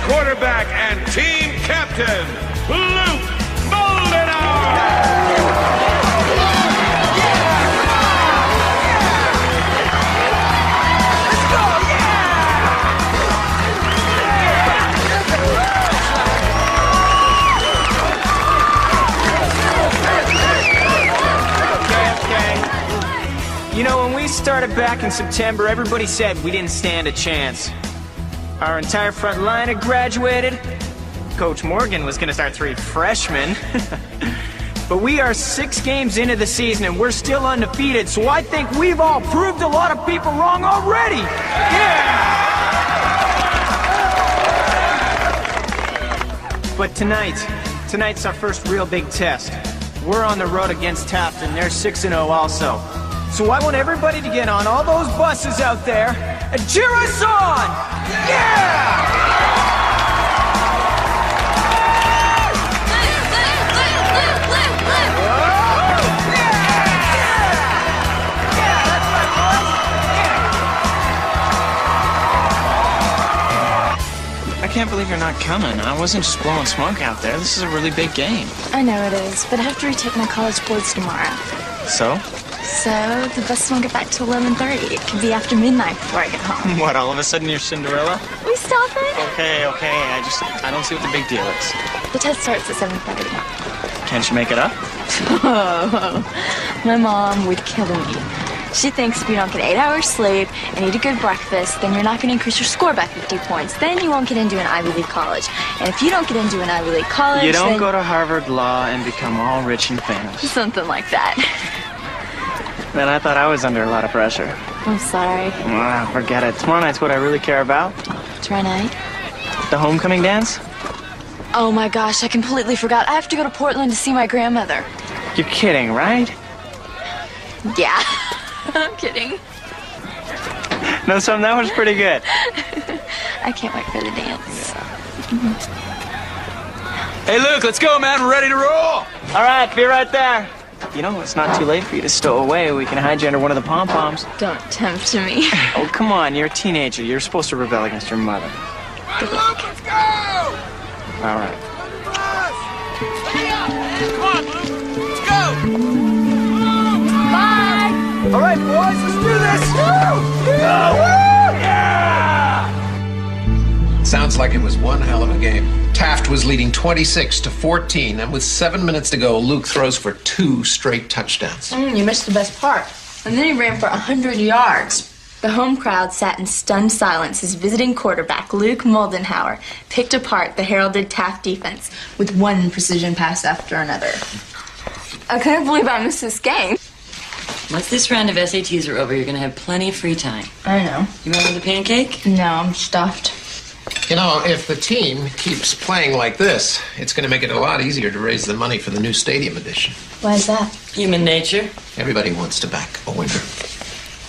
quarterback and team captain, Luke Moldenauer. You know, when we started back in September, everybody said we didn't stand a chance. Our entire front line had graduated. Coach Morgan was going to start 3 freshmen. But we are 6 games into the season, and we're still undefeated, so I think we've all proved a lot of people wrong already. Yeah! But tonight's our first real big test. We're on the road against Taft, and they're 6-0 also. So I want everybody to get on all those buses out there and cheer us on! Yeah! I can't believe you're not coming. I wasn't just blowing smoke out there. This is a really big game. I know it is, but I have to retake my college boards tomorrow. So? So, the bus won't get back till 11:30. It could be after midnight before I get home. What, all of a sudden you're Cinderella? We stop it? Okay. I don't see what the big deal is. The test starts at 7:30. Can't you make it up? Oh, my mom would kill me. She thinks if you don't get 8 hours sleep and eat a good breakfast, then you're not going to increase your score by 50 points. Then you won't get into an Ivy League college. And if you don't get into an Ivy League college, you don't go to Harvard Law and become all rich and famous. Something like that. Man, I thought I was under a lot of pressure. I'm sorry. Forget it. Tomorrow night's what I really care about. Tomorrow night? The homecoming dance? Oh my gosh, I completely forgot. I have to go to Portland to see my grandmother. You're kidding, right? Yeah. I'm kidding. No, son, that was pretty good. I can't wait for the dance. Hey, Luke, let's go, man. We're ready to roll. All right, be right there. You know, it's not too late for you to stow away. We can hide you under one of the pom-poms. Don't tempt me. Oh, come on. You're a teenager. You're supposed to rebel against your mother. Good luck. Let's go! All right. Come on, Luke. Let's go! Bye! All right, boys, let's do this! Woo! Yeah! Sounds like it was one hell of a game. Taft was leading 26-14, and with 7 minutes to go, Luke throws for 2 straight touchdowns. You missed the best part. And then he ran for 100 yards. The home crowd sat in stunned silence as visiting quarterback Luke Moldenauer picked apart the heralded Taft defense with one precision pass after another. I can't believe I missed this game. Once this round of SATs are over, you're going to have plenty of free time. I know. You remember the pancake? No, I'm stuffed. You know, if the team keeps playing like this, it's going to make it a lot easier to raise the money for the new stadium addition. Why is that? Human nature. Everybody wants to back a winner.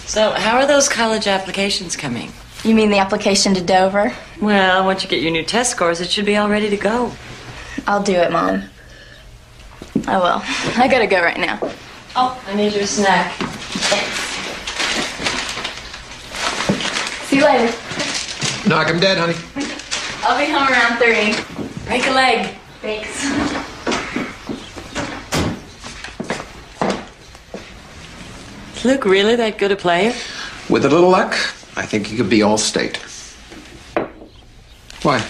So, how are those college applications coming? You mean the application to Dover? Well, once you get your new test scores, it should be all ready to go. I'll do it, Mom. I will. I gotta go right now. Oh, I need your snack. Thanks. See you later. Knock him dead, honey. I'll be home around 3. Break a leg. Thanks. Is Luke really that good a player? With a little luck, I think he could be all-state. Why?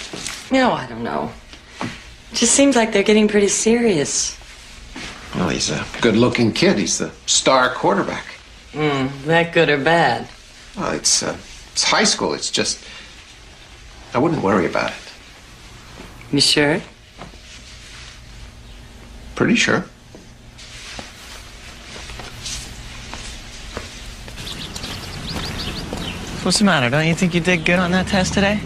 No, I don't know. It just seems like they're getting pretty serious. Well, he's a good-looking kid. He's the star quarterback. That good or bad? Well, it's high school. It's just... I wouldn't worry about it. You sure? Pretty sure. What's the matter? Don't you think you did good on that test today?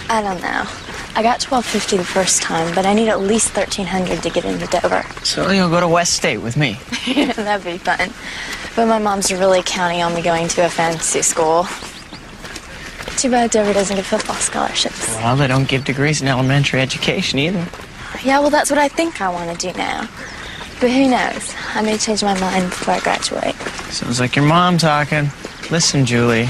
I don't know. I got 1250 the first time, but I need at least 1300 to get into Dover. So you'll go to West State with me. That'd be fun. But my mom's really counting on me going to a fancy school. Too bad Dover doesn't give football scholarships. Well, they don't give degrees in elementary education either. Yeah, well, that's what I think I want to do now. But who knows? I may change my mind before I graduate. Sounds like your mom talking. Listen, Julie,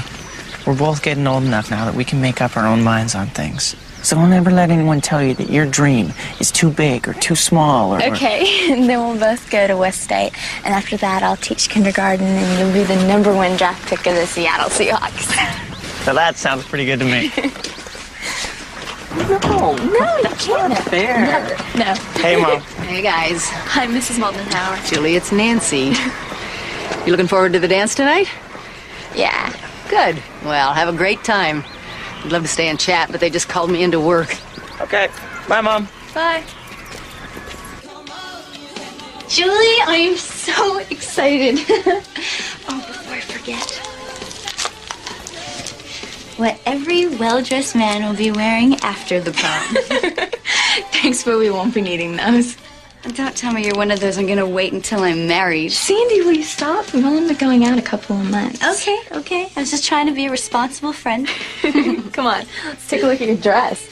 we're both getting old enough now that we can make up our own minds on things. So don't ever let anyone tell you that your dream is too big or too small or... Okay, and then we'll both go to West State, and after that I'll teach kindergarten, and you'll be the #1 draft pick of the Seattle Seahawks. So that sounds pretty good to me. No, you can't. Fair. No. Hey, Mom. Hey, guys. Hi, Mrs. Moldenhauer. Julie, it's Nancy. You looking forward to the dance tonight? Yeah. Good. Well, have a great time. I'd love to stay and chat, but they just called me into work. Okay. Bye, Mom. Bye. Julie, I am so excited. Oh, before I forget. What every well-dressed man will be wearing after the prom. Thanks, but we won't be needing those. And don't tell me you're one of those I'm gonna wait until I'm married. Sandy, will you stop? We've only been going out a couple of months. Okay. I was just trying to be a responsible friend. Come on, let's take a look at your dress.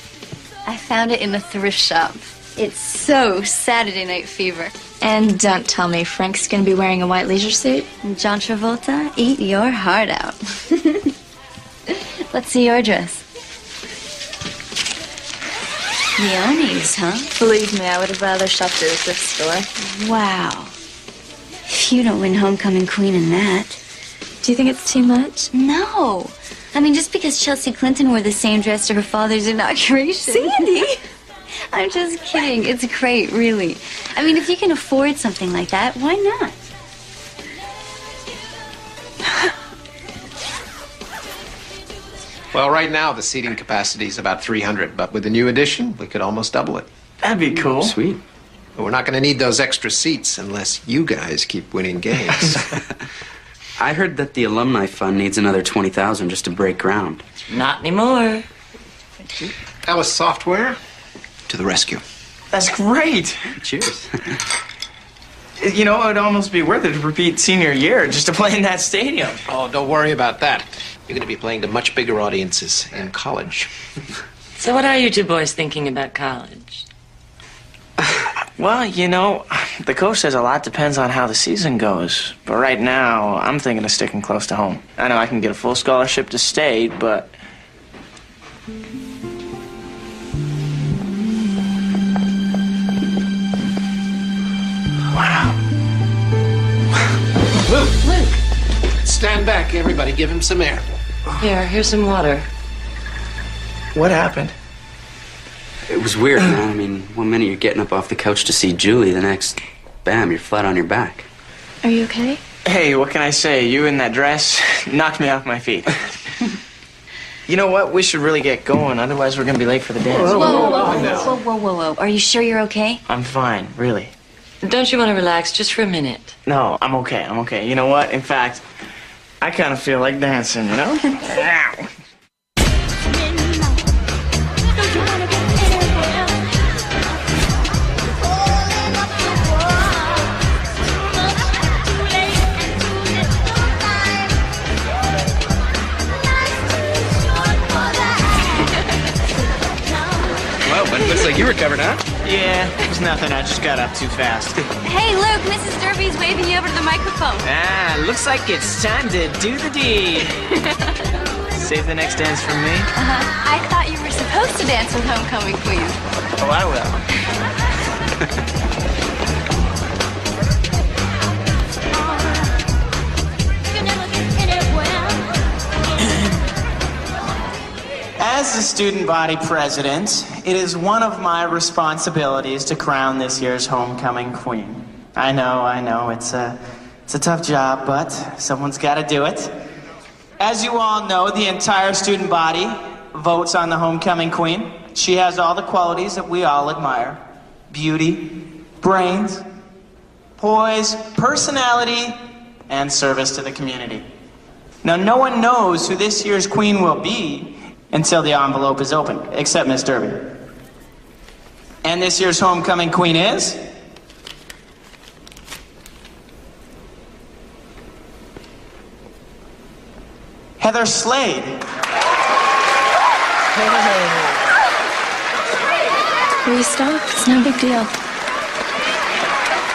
I found it in the thrift shop. It's so Saturday Night Fever. And don't tell me Frank's gonna be wearing a white leisure suit. And John Travolta, eat your heart out. Let's see your dress. Leonie's, huh? Believe me, I would have rather shopped at a thrift store. Wow. If you don't win homecoming queen in that. Do you think it's too much? No. I mean, just because Chelsea Clinton wore the same dress to her father's inauguration. Sandy! I'm just kidding. It's great, really. I mean, if you can afford something like that, why not? Well, right now the seating capacity is about 300, but with the new addition, we could almost double it. That'd be cool. Sweet. But we're not going to need those extra seats unless you guys keep winning games. I heard that the alumni fund needs another 20,000 just to break ground. Not anymore. Alice Software, to the rescue. That's great. Cheers. You know, it would almost be worth it to repeat senior year just to play in that stadium. Oh, don't worry about that. You're going to be playing to much bigger audiences in college. So what are you two boys thinking about college? Well, you know, the coach says a lot depends on how the season goes. But right now, I'm thinking of sticking close to home. I know I can get a full scholarship to state, but... Wow. Luke! Stand back, everybody. Give him some air. Here's some water. What happened? It was weird, man. I mean, one minute you're getting up off the couch to see Julie, the next, bam, you're flat on your back. Are you okay? Hey, what can I say? You in that dress knocked me off my feet. You know what? We should really get going, otherwise we're gonna be late for the dance. Whoa. Are you sure you're okay? I'm fine, really. Don't you want to relax just for a minute? No, I'm okay. You know what? In fact, I kind of feel like dancing, you know? Ow. Looks like you recovered, huh? Yeah, it was nothing. I just got up too fast. Hey, Luke, Mrs. Derby's waving you over to the microphone. Looks like it's time to do the deed. Save the next dance for me. I thought you were supposed to dance with homecoming queen. Oh, I will. As the student body president, it is one of my responsibilities to crown this year's homecoming queen. I know, it's a tough job, but someone's got to do it. As you all know, the entire student body votes on the homecoming queen. She has all the qualities that we all admire: beauty, brains, poise, personality, and service to the community. Now, no one knows who this year's queen will be until the envelope is opened, except Miss Derby. And this year's homecoming queen is... Heather Slade. Will you stop? It's no big deal.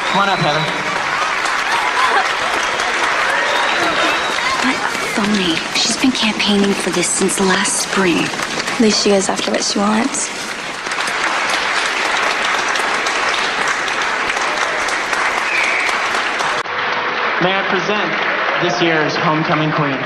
Come on up, Heather. What phony? She's been campaigning for this since last spring. At least she goes after what she wants. May I present this year's homecoming queen?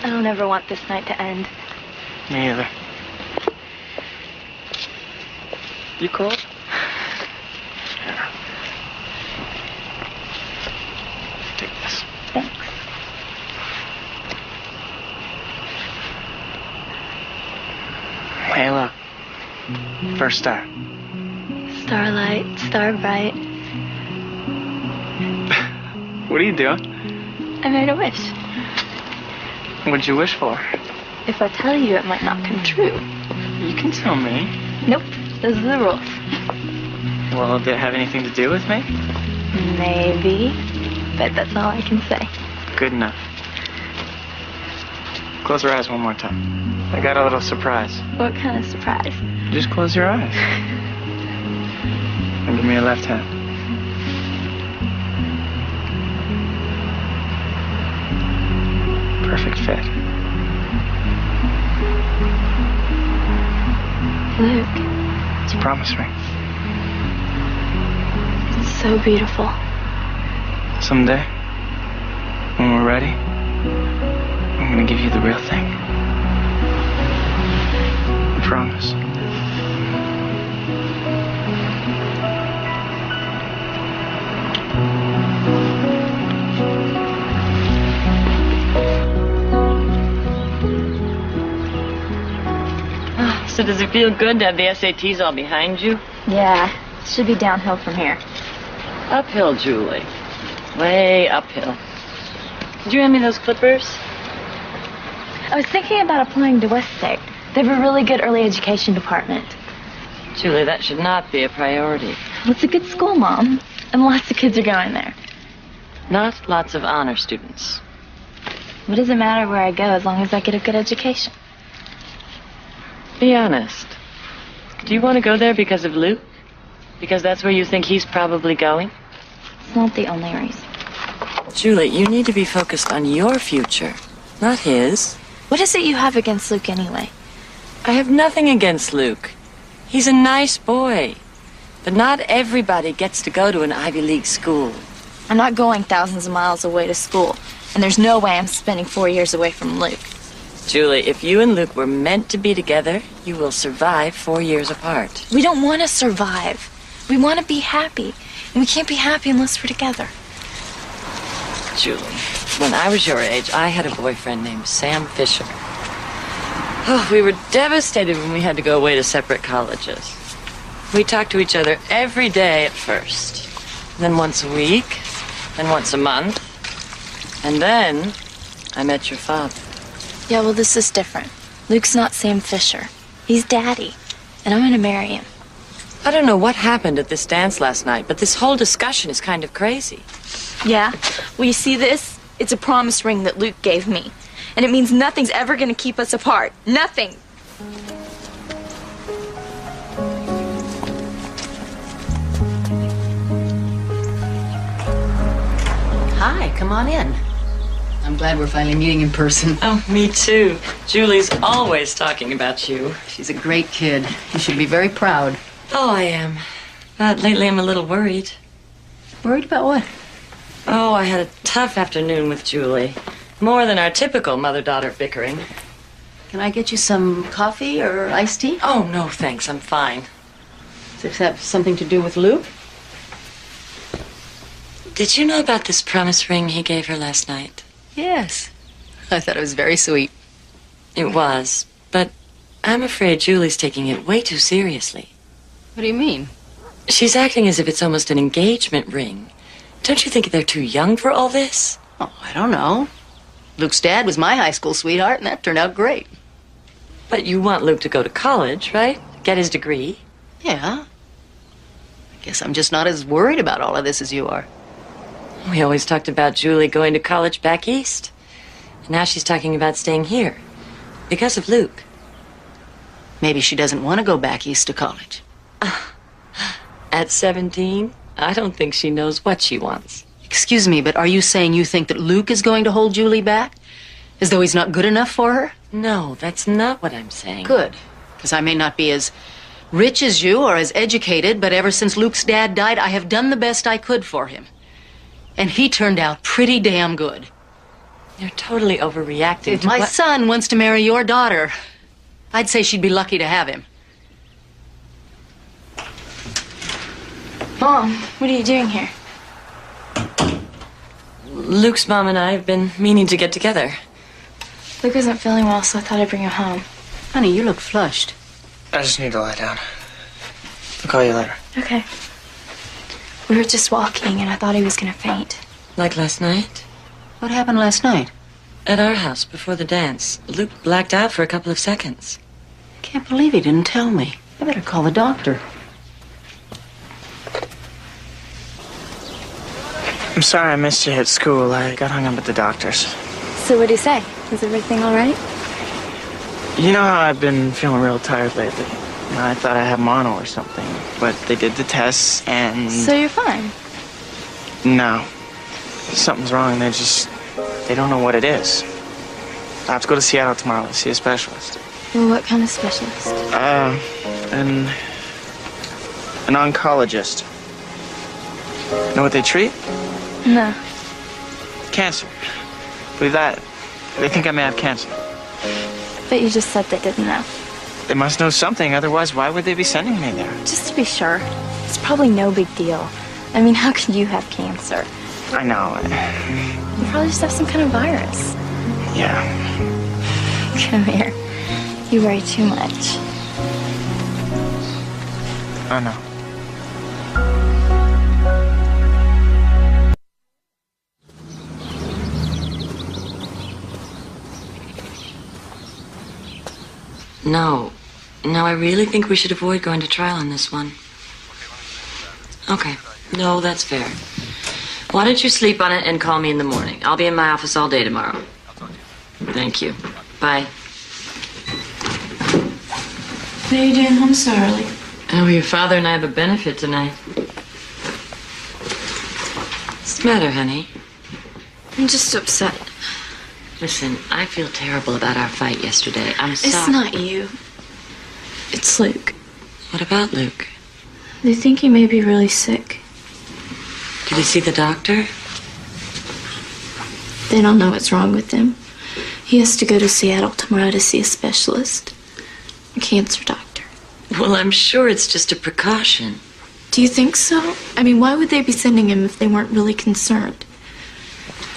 I don't ever want this night to end. Me either. You cold? Here. Take this. Thanks. Hey, look. First star. Starlight, star bright. What are you doing? I made a wish. What'd you wish for? If I tell you, it might not come true. You can tell me. Nope, those are the rules. Well, did it have anything to do with me? Maybe, but that's all I can say. Good enough. Close your eyes one more time. I got a little surprise. What kind of surprise? Just close your eyes. And give me your left hand. Perfect fit. Luke, It's a promise ring. it's so beautiful. Someday, when we're ready, I'm gonna give you the real thing. I promise. So does it feel good to have the SATs all behind you? Yeah, it should be downhill from here. Uphill, Julie. Way uphill. Did you hand me those clippers? I was thinking about applying to West State. They have a really good early education department. Julie, that should not be a priority. Well, it's a good school, Mom, and lots of kids are going there. Not lots of honor students. What does it matter where I go as long as I get a good education? Be honest. Do you want to go there because of Luke? Because that's where you think he's probably going? It's not the only reason. Julie, you need to be focused on your future, not his. What is it you have against Luke anyway? I have nothing against Luke. He's a nice boy. But not everybody gets to go to an Ivy League school. I'm not going thousands of miles away to school, and there's no way I'm spending 4 years away from Luke. Julie, if you and Luke were meant to be together, you will survive 4 years apart. We don't want to survive. We want to be happy, and we can't be happy unless we're together. Julie, when I was your age, I had a boyfriend named Sam Fisher. Oh, we were devastated when we had to go away to separate colleges. We talked to each other every day at first, then once a week, then once a month, and then I met your father. Yeah, well, this is different. Luke's not Sam Fisher. He's Daddy, and I'm going to marry him. I don't know what happened at this dance last night, but this whole discussion is kind of crazy. Yeah? Well, you see this? It's a promise ring that Luke gave me. And it means nothing's ever going to keep us apart. Nothing. Hi, come on in. I'm glad we're finally meeting in person. Oh, me too. Julie's always talking about you. She's a great kid. You should be very proud. Oh, I am. But lately I'm a little worried. Worried about what? Oh, I had a tough afternoon with Julie. More than our typical mother-daughter bickering. Can I get you some coffee or iced tea? Oh, no, thanks. I'm fine. Does it have something to do with Luke? Did you know about this promise ring he gave her last night? Yes. I thought it was very sweet. It was, but I'm afraid Julie's taking it way too seriously. What do you mean? She's acting as if it's almost an engagement ring. Don't you think they're too young for all this? Oh, I don't know. Luke's dad was my high school sweetheart, and that turned out great. But you want Luke to go to college, right? Get his degree? Yeah. I guess I'm just not as worried about all of this as you are. We always talked about Julie going to college back east. And now she's talking about staying here. Because of Luke. Maybe she doesn't want to go back east to college. At 17, I don't think she knows what she wants. Excuse me, but are you saying you think that Luke is going to hold Julie back? As though he's not good enough for her? No, that's not what I'm saying. Good. Because I may not be as rich as you or as educated, but ever since Luke's dad died, I have done the best I could for him. And he turned out pretty damn good. You're totally overreacting. If my son wants to marry your daughter, I'd say she'd be lucky to have him. Mom, what are you doing here? Luke's mom and I have been meaning to get together. Luke isn't feeling well, so I thought I'd bring him home. Honey, you look flushed. I just need to lie down. I'll call you later. Okay. We were just walking, and I thought he was gonna faint. Like last night? What happened last night? At our house, before the dance. Luke blacked out for a couple of seconds. I can't believe he didn't tell me. I better call the doctor. I'm sorry I missed you at school. I got hung up at the doctor's. So what'd he say? Is everything all right? You know how I've been feeling real tired lately? I thought I had mono or something, but they did the tests and... So you're fine? No. Something's wrong. They don't know what it is. I have to go to Seattle tomorrow to see a specialist. Well, what kind of specialist? An oncologist. Know what they treat? No. Cancer. Believe that. They think I may have cancer. But you just said they didn't know. They must know something, otherwise why would they be sending me there? Just to be sure. It's probably no big deal. I mean, how could you have cancer? I know. You probably just have some kind of virus. Yeah. Come here. You worry too much. I know. No. No, I really think we should avoid going to trial on this one. Okay. No, that's fair. Why don't you sleep on it and call me in the morning? I'll be in my office all day tomorrow. Thank you. Bye. What are you doing home so early? Oh, your father and I have a benefit tonight. What's the matter, honey? I'm just upset. Listen, I feel terrible about our fight yesterday. I'm sorry. It's not you. It's Luke. What about Luke? They think he may be really sick. Did he see the doctor? They don't know what's wrong with him. He has to go to Seattle tomorrow to see a specialist. A cancer doctor. Well, I'm sure it's just a precaution. Do you think so? I mean, why would they be sending him if they weren't really concerned?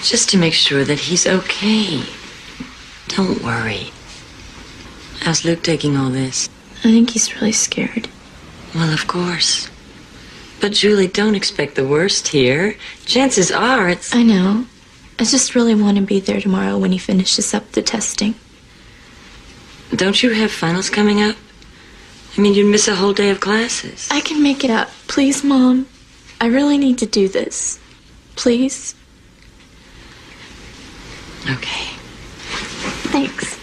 Just to make sure that he's okay. Don't worry. How's Luke taking all this? I think he's really scared. Well, of course. But, Julie, don't expect the worst here. Chances are it's... I know. I just really want to be there tomorrow when he finishes up the testing. Don't you have finals coming up? I mean, you'd miss a whole day of classes. I can make it up. Please, Mom. I really need to do this. Please. Okay. Thanks.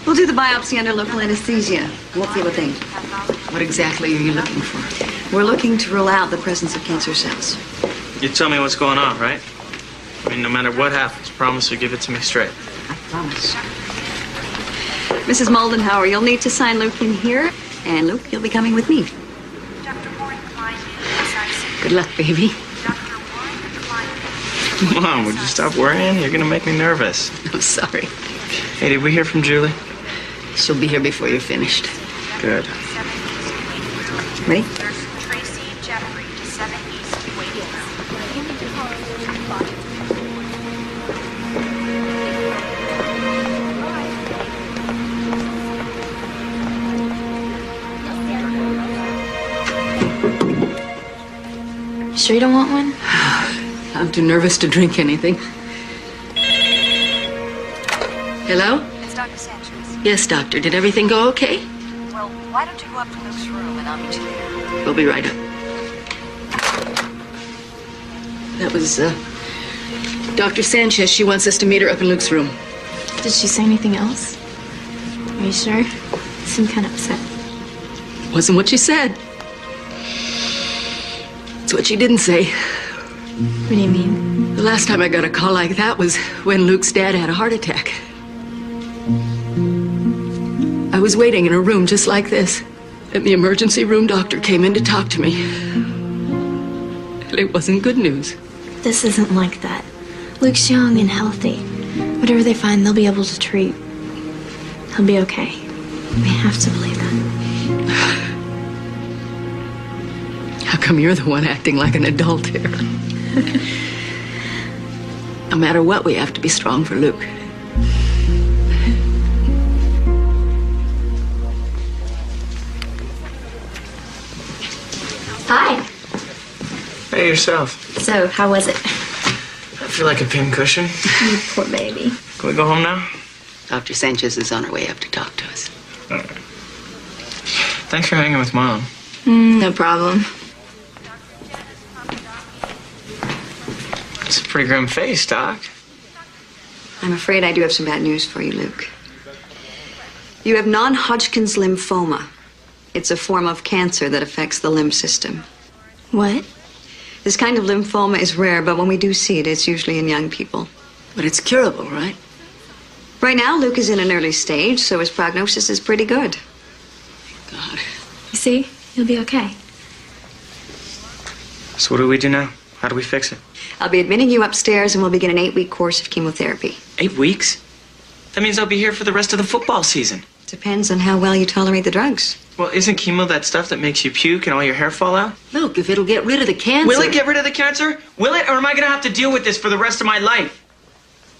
We'll do the biopsy under local anesthesia. We'll feel a thing. What exactly are you looking for? We're looking to rule out the presence of cancer cells. You tell me what's going on, right? I mean, no matter what happens, promise you'll give it to me straight. I promise. Mrs. Moldenhauer, you'll need to sign Luke in here. And Luke, you'll be coming with me. Good luck, baby. Mom, would you stop worrying? You're gonna make me nervous. I'm sorry. Hey, did we hear from Julie? She'll be here before you're finished. Good. Ready? Sure you don't want one? I'm too nervous to drink anything. Hello? It's Dr. Sanchez. Yes, doctor. Did everything go okay? Well, why don't you go up to Luke's room and I'll meet you there? We'll be right up. That was, Dr. Sanchez. She wants us to meet her up in Luke's room. Did she say anything else? Are you sure? Seemed kind of upset. Wasn't what she said. It's what she didn't say. What do you mean? The last time I got a call like that was when Luke's dad had a heart attack. I was waiting in a room just like this, and the emergency room doctor came in to talk to me. And it wasn't good news. This isn't like that. Luke's young and healthy. Whatever they find, they'll be able to treat. He'll be okay. We have to believe that. How come you're the one acting like an adult here? No matter what, we have to be strong for Luke. Hi. Hey, yourself. So, how was it? I feel like a pincushion. You poor baby. Can we go home now? Dr. Sanchez is on her way up to talk to us. All right. Thanks for hanging with Mom. No problem. It's a pretty grim face, Doc. I'm afraid I do have some bad news for you, Luke. You have non-Hodgkin's lymphoma. It's a form of cancer that affects the lymph system. What? This kind of lymphoma is rare, but when we do see it, it's usually in young people. But it's curable, right? Right now, Luke is in an early stage, so his prognosis is pretty good. God. You see? You'll be okay. So what do we do now? How do we fix it? I'll be admitting you upstairs, and we'll begin an 8-week course of chemotherapy. 8 weeks? That means I'll be here for the rest of the football season. Depends on how well you tolerate the drugs. Well, isn't chemo that stuff that makes you puke and all your hair fall out? Look, if it'll get rid of the cancer... Will it get rid of the cancer? Will it? Or am I going to have to deal with this for the rest of my life?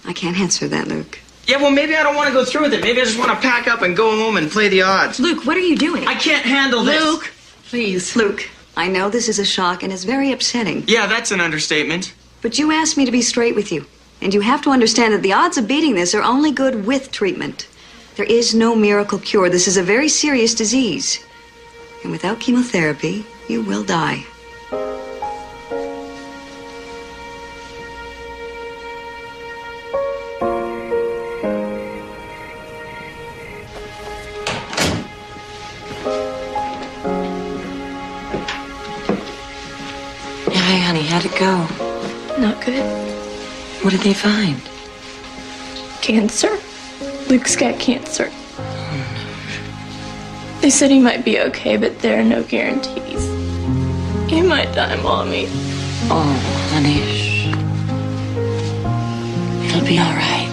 I can't answer that, Luke. Yeah, well, maybe I don't want to go through with it. Maybe I just want to pack up and go home and play the odds. Luke, what are you doing? I can't handle this. Luke, please. Luke, I know this is a shock and it's very upsetting. Yeah, that's an understatement. But you asked me to be straight with you. And you have to understand that the odds of beating this are only good with treatment. There is no miracle cure. This is a very serious disease. And without chemotherapy, you will die. Hi, honey. How'd it go? Not good. What did they find? Cancer. Luke's got cancer. They said he might be okay, but there are no guarantees. He might die, Mommy. Oh, honey. It'll be all right.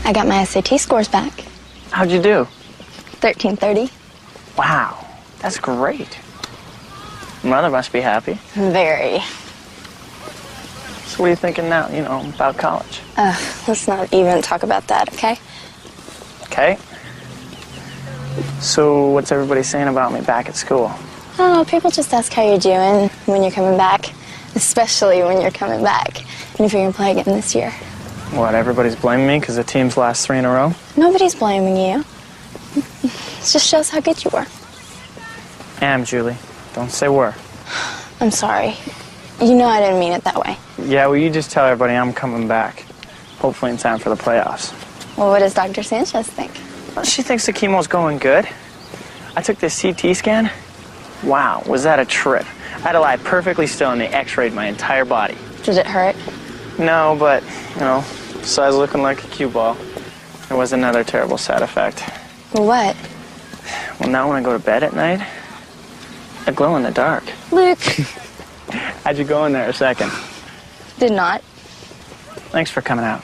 I got my SAT scores back. How'd you do? 1330. Wow, that's great. Mother must be happy. Very. So what are you thinking now, about college? Let's not even talk about that, okay? Okay. So what's everybody saying about me back at school? Oh, people just ask how you're doing when you're coming back. Especially when you're coming back. And if you're gonna play again this year. What, everybody's blaming me because the team's last 3 in a row? Nobody's blaming you. It just shows how good you were. Julie. Don't say were. I'm sorry. You know I didn't mean it that way. Yeah, well, you just tell everybody I'm coming back. Hopefully in time for the playoffs. Well, what does Dr. Sanchez think? Well, she thinks the chemo's going good. I took this CT scan. Wow, was that a trip. I had to lie perfectly still and they x-rayed my entire body. Did it hurt? No, but, you know, size looking like a cue ball. There was another terrible side effect. Well, what? Well, now when I go to bed at night, I glow in the dark. Luke. How'd you go in there a second? Did not. Thanks for coming out.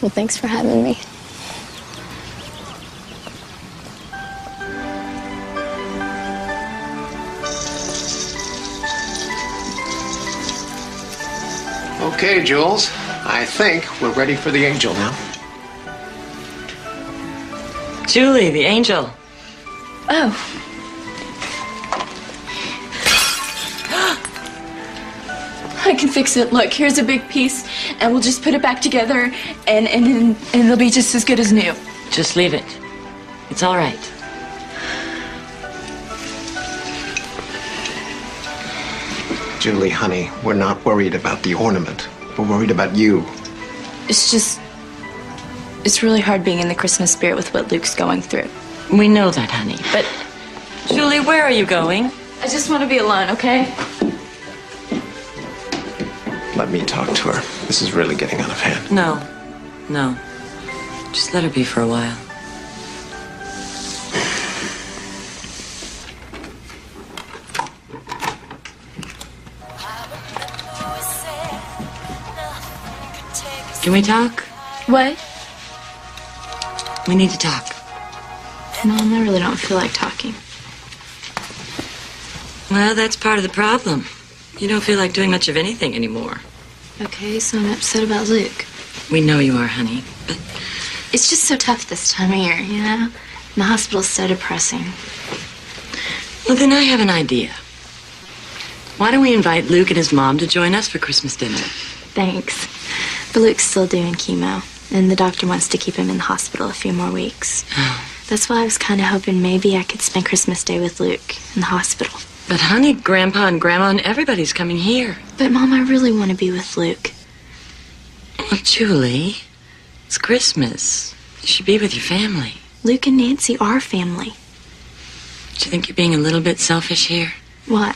Well, thanks for having me. Okay, Jules. I think we're ready for the angel now. Julie, the angel. Oh. I can fix it. Look, here's a big piece, and we'll just put it back together, and it'll be just as good as new. Just leave it. It's all right. Julie, honey, we're not worried about the ornament. We're worried about you. It's really hard being in the Christmas spirit with what Luke's going through. We know that, honey. But, Julie, where are you going? I just want to be alone, okay? Let me talk to her. This is really getting out of hand. No. Just let her be for a while. Can we talk? What? We need to talk. Mom, I really don't feel like talking. Well, that's part of the problem. You don't feel like doing much of anything anymore. Okay, so I'm upset about Luke. We know you are, honey, but... It's just so tough this time of year, you know? And the hospital's so depressing. Well, then I have an idea. Why don't we invite Luke and his mom to join us for Christmas dinner? Thanks. But Luke's still doing chemo, and the doctor wants to keep him in the hospital a few more weeks. Oh. That's why I was kind of hoping maybe I could spend Christmas Day with Luke in the hospital. But, honey, Grandpa and Grandma and everybody's coming here. But, Mom, I really want to be with Luke. Well, Julie, it's Christmas. You should be with your family. Luke and Nancy are family. Do you think you're being a little bit selfish here? Why?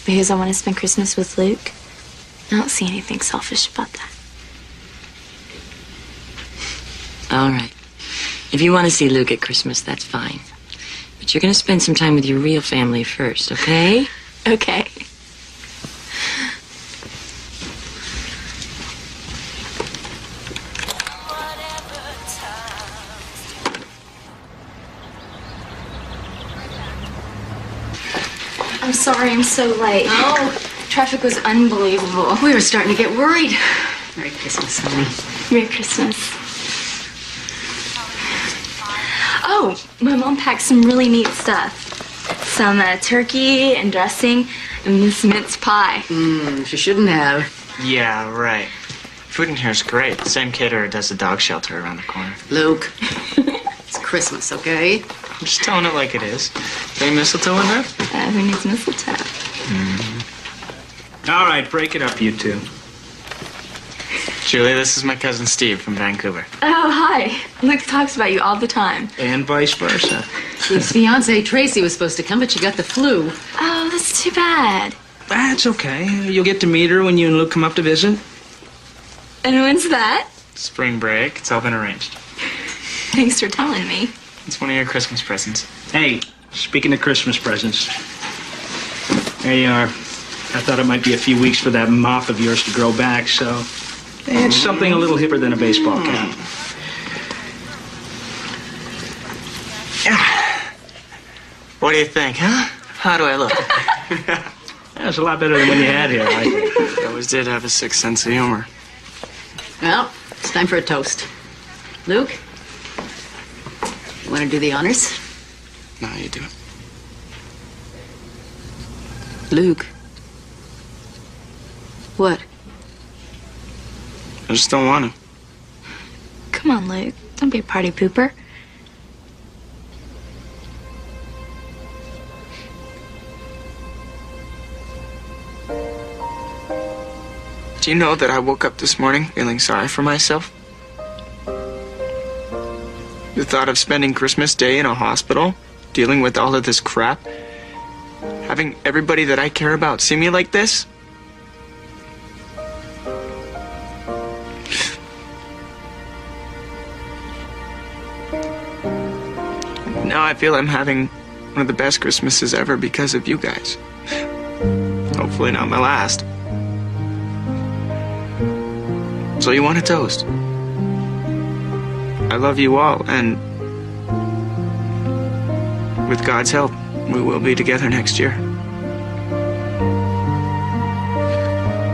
Because I want to spend Christmas with Luke? I don't see anything selfish about that. All right. If you want to see Luke at Christmas, that's fine. But you're going to spend some time with your real family first, okay? Okay. I'm sorry I'm so late. Oh. Traffic was unbelievable. We were starting to get worried. Merry Christmas, honey. Merry Christmas. Oh, my mom packed some really neat stuff. Some turkey and dressing and this mince pie. She shouldn't have. Yeah, right. Food in here is great. The same caterer does the dog shelter around the corner. Luke, it's Christmas, okay? I'm just telling it like it is. Any mistletoe in there? Who needs mistletoe? All right, break it up, you two. Julie, this is my cousin Steve from Vancouver. Oh, hi. Luke talks about you all the time. And vice versa. His fiancée, Tracy, was supposed to come, but she got the flu. Oh, that's too bad. That's okay. You'll get to meet her when you and Luke come up to visit. And when's that? Spring break. It's all been arranged. Thanks for telling me. It's one of your Christmas presents. Hey, speaking of Christmas presents, there you are. I thought it might be a few weeks for that mop of yours to grow back, so it's something a little hipper than a baseball cap. What do you think, huh? How do I look? That's a lot better than when you had hair, I think. I always did have a sixth sense of humor. Well, it's time for a toast. Luke, you want to do the honors? No, you do it. Luke. What? I just don't want to. Come on, Luke. Don't be a party pooper. Do you know that I woke up this morning feeling sorry for myself? The thought of spending Christmas Day in a hospital, dealing with all of this crap? Having everybody that I care about see me like this? Now I feel I'm having one of the best Christmases ever because of you guys. Hopefully not my last. So you want a toast? I love you all, and with God's help, we will be together next year.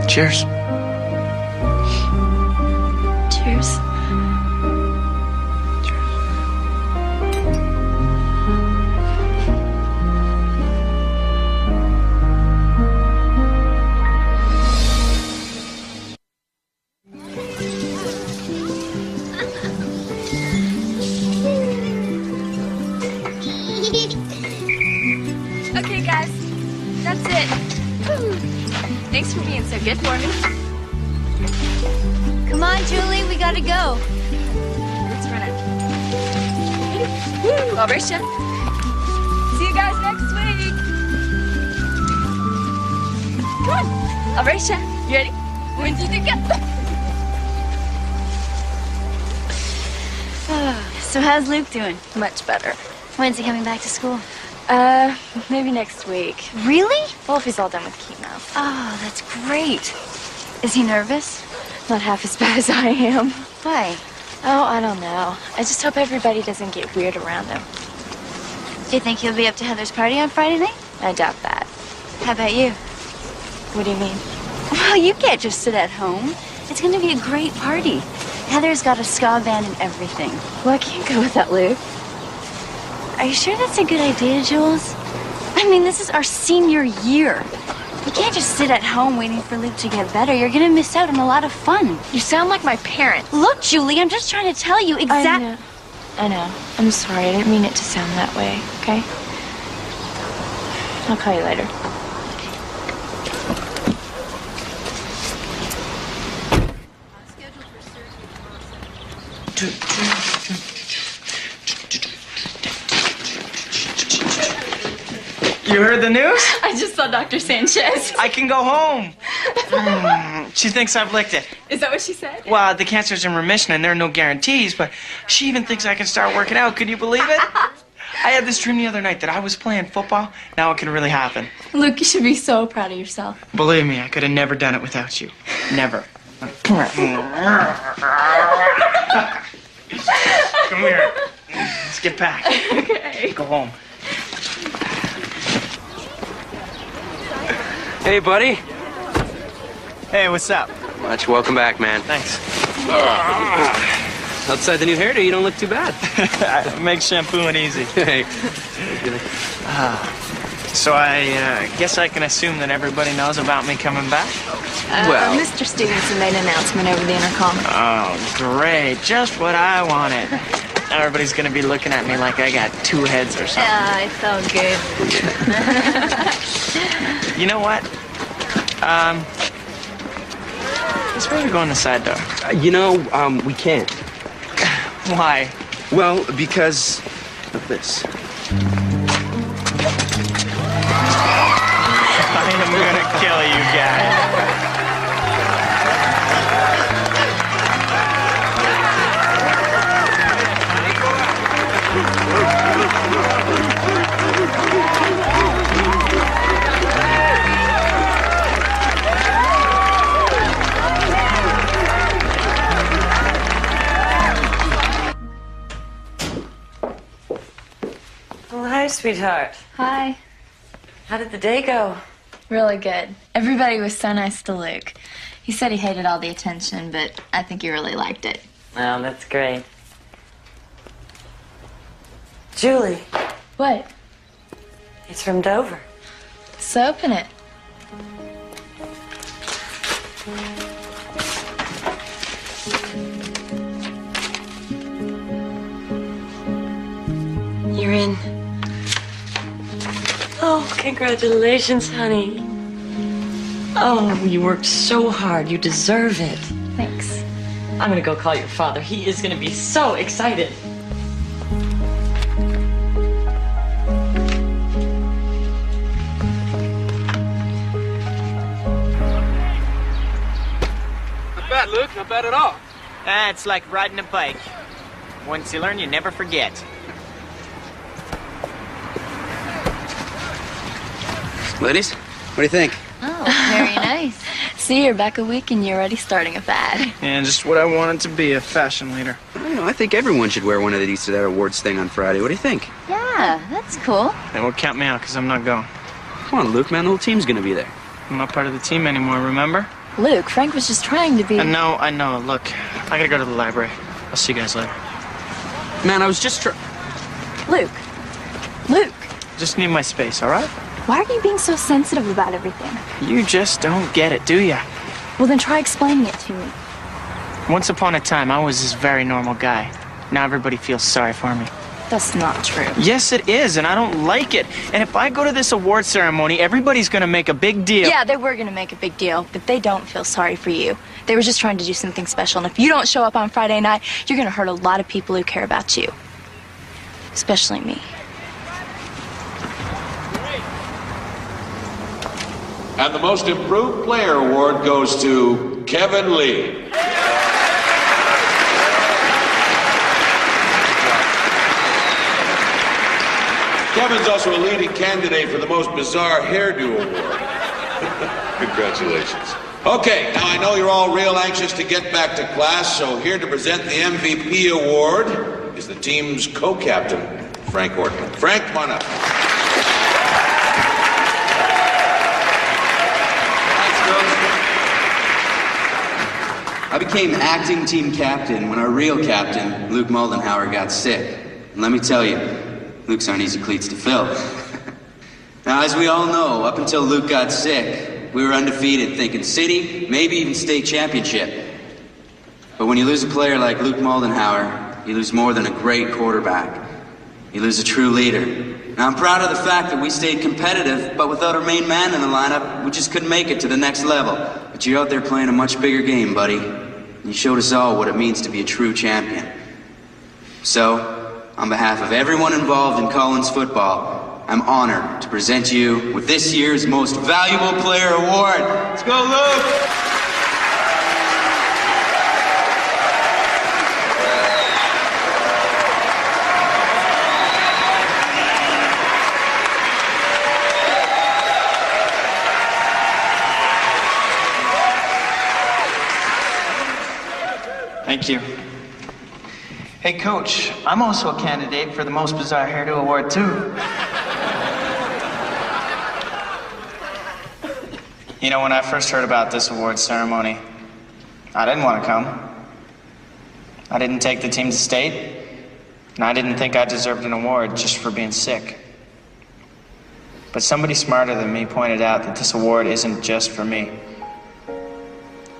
Cheers. Cheers. Okay, guys, that's it. Whew. Thanks for being so good for me. Come on, Julie, we gotta go. Let's run it. Woo! Alrisha. See you guys next week. Come on, Alrisha, you ready? 1, 2, 3, go. So how's Luke doing? Much better. When's he coming back to school? Maybe next week. Really? Well, if he's all done with chemo. Oh, that's great. Is he nervous? Not half as bad as I am. Why? Oh, I don't know. I just hope everybody doesn't get weird around him. Do you think he'll be up to Heather's party on Friday night? I doubt that. How about you? What do you mean? Well, you can't just sit at home. It's going to be a great party. Heather's got a ska band and everything. Well, I can't go with that, Luke. Are you sure that's a good idea, Jules? I mean, this is our senior year. You can't just sit at home waiting for Luke to get better. You're going to miss out on a lot of fun. You sound like my parents. Look, Julie, I'm just trying to tell you exactly. I know. I'm sorry. I didn't mean it to sound that way, okay? I'll call you later. You heard the news? I just saw Dr. Sanchez. I can go home. She thinks I've licked it. Is that what she said? Well, the cancer's in remission and there are no guarantees, but she even thinks I can start working out. Could you believe it? I had this dream the other night that I was playing football. Now it can really happen. Luke, you should be so proud of yourself. Believe me, I could have never done it without you. Never. Come here. Let's get back. Okay. Go home. Hey, buddy. Hey, what's up? Much. Welcome back, man. Thanks. Outside the new hairdo, you don't look too bad. It makes shampooing easy. Hey. So I guess I can assume that everybody knows about me coming back? Well- Mr. Stevenson made an announcement over the intercom. Oh, great. Just what I wanted. Now everybody's gonna be looking at me like I got 2 heads or something. Yeah, it's all good. You know what? Let's maybe go in the side door. We can't. Why? Well, because of this. I am gonna kill you guys. Well, hi, sweetheart. Hi. How did the day go? Really good. Everybody was so nice to Luke. He said he hated all the attention, but I think he really liked it. Well, that's great. Julie, What? it's from Dover. So open it. You're in. Oh, congratulations, honey. Oh, you worked so hard. You deserve it. Thanks. I'm gonna go call your father. He is gonna be so excited. bad, Luke. Not bad at all. It's like riding a bike. Once you learn, you never forget. Ladies, what do you think? Oh, very nice. See, you're back a week and you're already starting a fad. Yeah, just what I wanted to be, a fashion leader. I think everyone should wear one of these to that awards thing on Friday. What do you think? Yeah, that's cool. They won't count me out because I'm not going. Come on, Luke, man. The whole team's gonna be there. I'm not part of the team anymore, remember? Luke, Frank was just trying to be... I know. Look, I gotta go to the library. I'll see you guys later. Man, I was just Luke. Just need my space, all right? Why are you being so sensitive about everything? You just don't get it, do ya? Well, then try explaining it to me. Once upon a time, I was this very normal guy. Now everybody feels sorry for me. That's not true. Yes, it is, and I don't like it. And if I go to this award ceremony, everybody's gonna make a big deal. Yeah, they were gonna make a big deal, but they don't feel sorry for you. They were just trying to do something special, and if you don't show up on Friday night, you're gonna hurt a lot of people who care about you. Especially me. And the Most Improved Player Award goes to Kevin Lee. Kevin's also a leading candidate for the Most Bizarre Hairdo Award. Congratulations. Okay, now I know you're all real anxious to get back to class, so here to present the MVP award is the team's co-captain, Frank Ortman. Frank, come on up. I became acting team captain when our real captain, Luke Moldenhauer, got sick. And let me tell you, Luke's aren't easy cleats to fill. Now, as we all know, up until Luke got sick, we were undefeated, thinking city, maybe even state championship. But when you lose a player like Luke Moldenhauer, you lose more than a great quarterback. You lose a true leader. Now, I'm proud of the fact that we stayed competitive, but without our main man in the lineup, we just couldn't make it to the next level. But you're out there playing a much bigger game, buddy. You showed us all what it means to be a true champion. So, on behalf of everyone involved in Collins football, I'm honored to present you with this year's Most Valuable Player Award. Let's go, Luke! Thank you. Hey, Coach, I'm also a candidate for the Most Bizarre Hairdo Award, too. You know, when I first heard about this award ceremony, I didn't want to come. I didn't take the team to state, and I didn't think I deserved an award just for being sick. But somebody smarter than me pointed out that this award isn't just for me.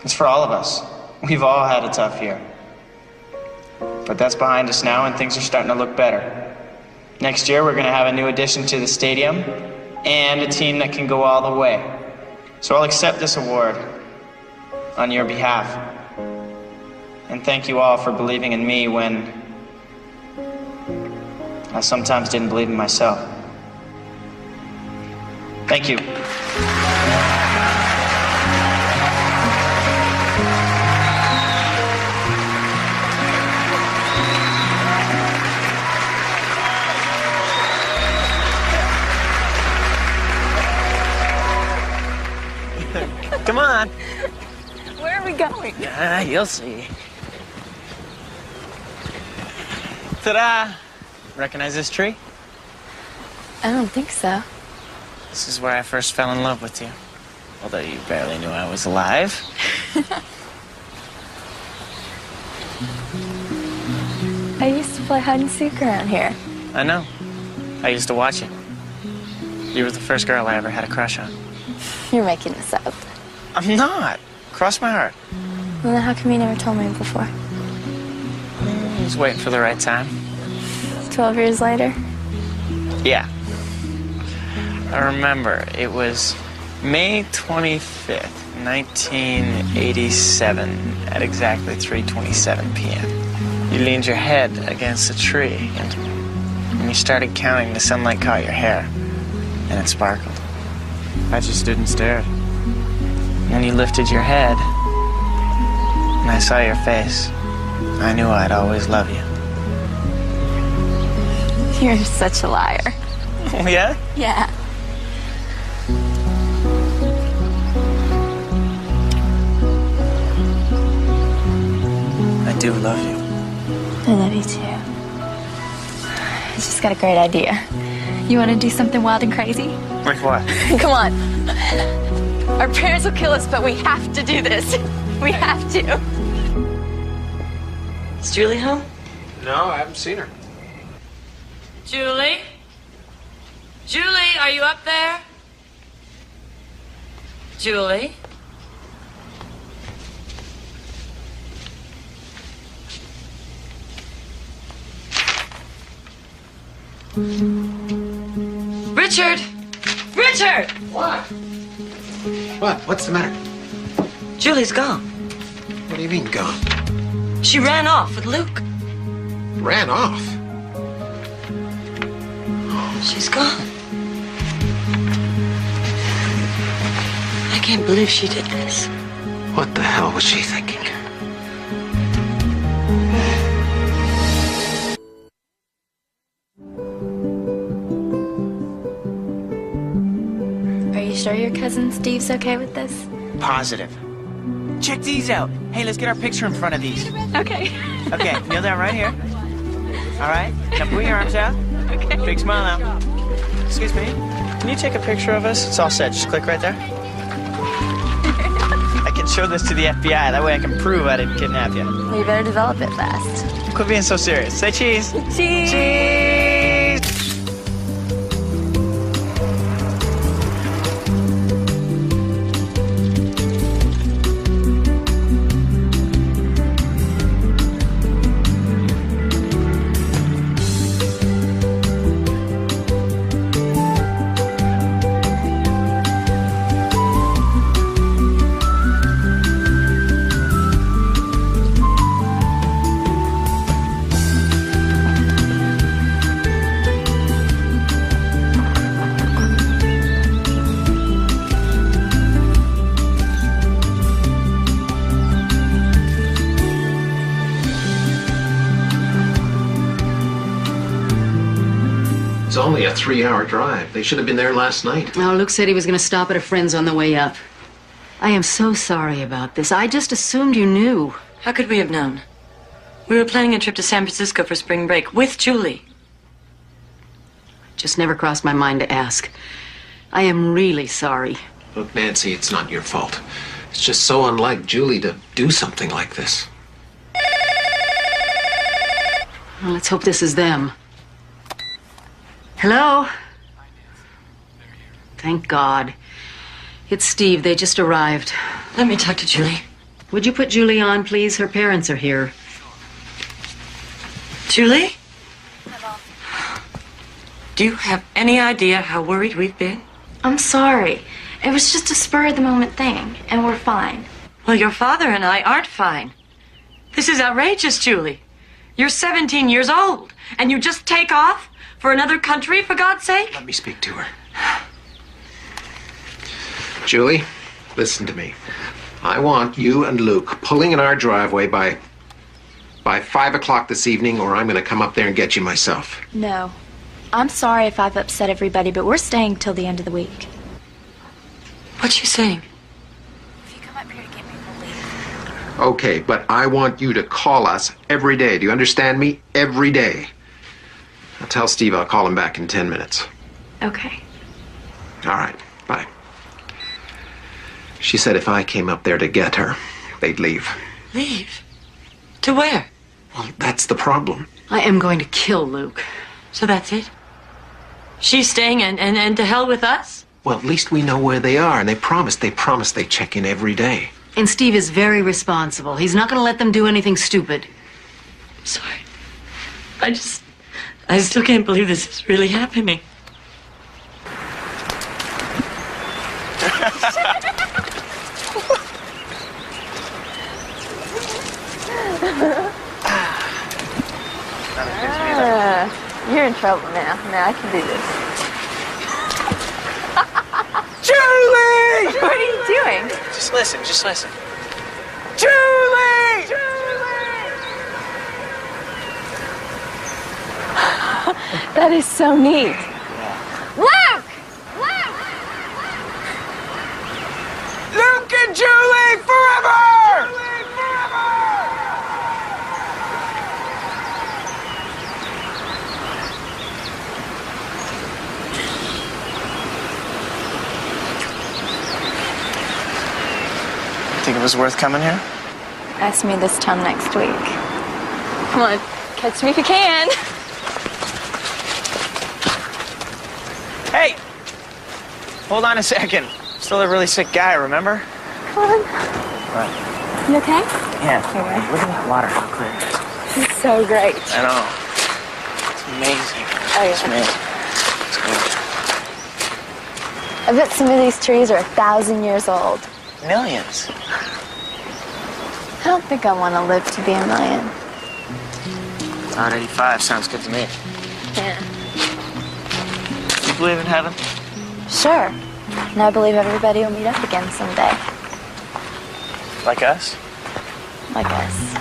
It's for all of us. We've all had a tough year. But that's behind us now, and things are starting to look better. Next year, we're going to have a new addition to the stadium and a team that can go all the way. So I'll accept this award on your behalf. And thank you all for believing in me when I sometimes didn't believe in myself. Thank you. Come on. Where are we going? You'll see. Ta-da! Recognize this tree? I don't think so. This is where I first fell in love with you. Although you barely knew I was alive. I used to play hide and seek around here. I know. I used to watch you. You were the first girl I ever had a crush on. You're making this up. I'm not. Cross my heart. Well, then how come you never told me before? I was waiting for the right time. 12 years later? Yeah. I remember. It was May 25th, 1987, at exactly 3:27 p.m. You leaned your head against a tree, and when you started counting, the sunlight caught your hair, and it sparkled. I just stood and stared. And then you lifted your head, When I saw your face, I knew I'd always love you. You're such a liar. Oh, yeah? Yeah. I do love you. I love you too. I just got a great idea. You want to do something wild and crazy? Like what? Come on. Our parents will kill us, but we have to do this. We have to. Is Julie home? No, I haven't seen her. Julie? Julie, are you up there? Julie? Richard! Richard! What? What? What's the matter? Julie's gone. What do you mean, gone? She ran off with Luke. Ran off? She's gone. I can't believe she did this. What the hell was she thinking? Are you sure your cousin Steve's okay with this? Positive. Check these out. Hey, let's get our picture in front of these. Okay. Okay, kneel down right here. All right, now put your arms out. Okay. Big smile now. Excuse me. Can you take a picture of us? It's all set. Just click right there. I can show this to the FBI. That way I can prove I didn't kidnap you. Well, you better develop it fast. Quit being so serious. Say cheese. Cheese! Cheese! It's only a 3-hour drive. They should have been there last night. Oh, Luke said he was going to stop at a friend's on the way up. I am so sorry about this. I just assumed you knew. How could we have known? We were planning a trip to San Francisco for spring break with Julie. Just never crossed my mind to ask. I am really sorry. Look, Nancy, it's not your fault. It's just so unlike Julie to do something like this. Well, let's hope this is them. Hello? Thank God. It's Steve. They just arrived. Let me talk to Julie. Would you put Julie on, please? Her parents are here. Julie? Do you have any idea how worried we've been? I'm sorry. It was just a spur-of-the-moment thing, and we're fine. Well, your father and I aren't fine. This is outrageous, Julie. You're 17 years old, and you just take off for another country, for God's sake? Let me speak to her. Julie, listen to me. I want you and Luke pulling in our driveway by 5 o'clock this evening, or I'm going to come up there and get you myself. No. I'm sorry if I've upset everybody, but we're staying till the end of the week. What's she saying? If you come up here to get me, we'll leave. Okay, but I want you to call us every day. Do you understand me? Every day. I'll tell Steve I'll call him back in 10 minutes. Okay. All right, bye. She said if I came up there to get her, they'd leave. Leave? To where? Well, that's the problem. I am going to kill Luke. So that's it? She's staying and to hell with us? Well, at least we know where they are, and they promised they check in every day. And Steve is very responsible. He's not going to let them do anything stupid. Sorry. I still can't believe this is really happening. You're in trouble now. Now I can do this. Julie! What are you doing? Just listen. Julie! That is so neat. Luke! Luke and Julie forever! Think it was worth coming here? Ask me this time next week. Come on, catch me if you can. Hey! Hold on a second. Still a really sick guy, remember? Come on. What? You okay? Yeah. Okay. Look at that water, how clear it is. It's so great. I know. It's amazing. Oh, yeah. It's amazing. It's good. I bet some of these trees are 1,000 years old. Millions. I don't think I want to live to be a million. Around 85 sounds good to me. Yeah. You believe in heaven? Sure. And I believe everybody will meet up again someday. Like us? Like us.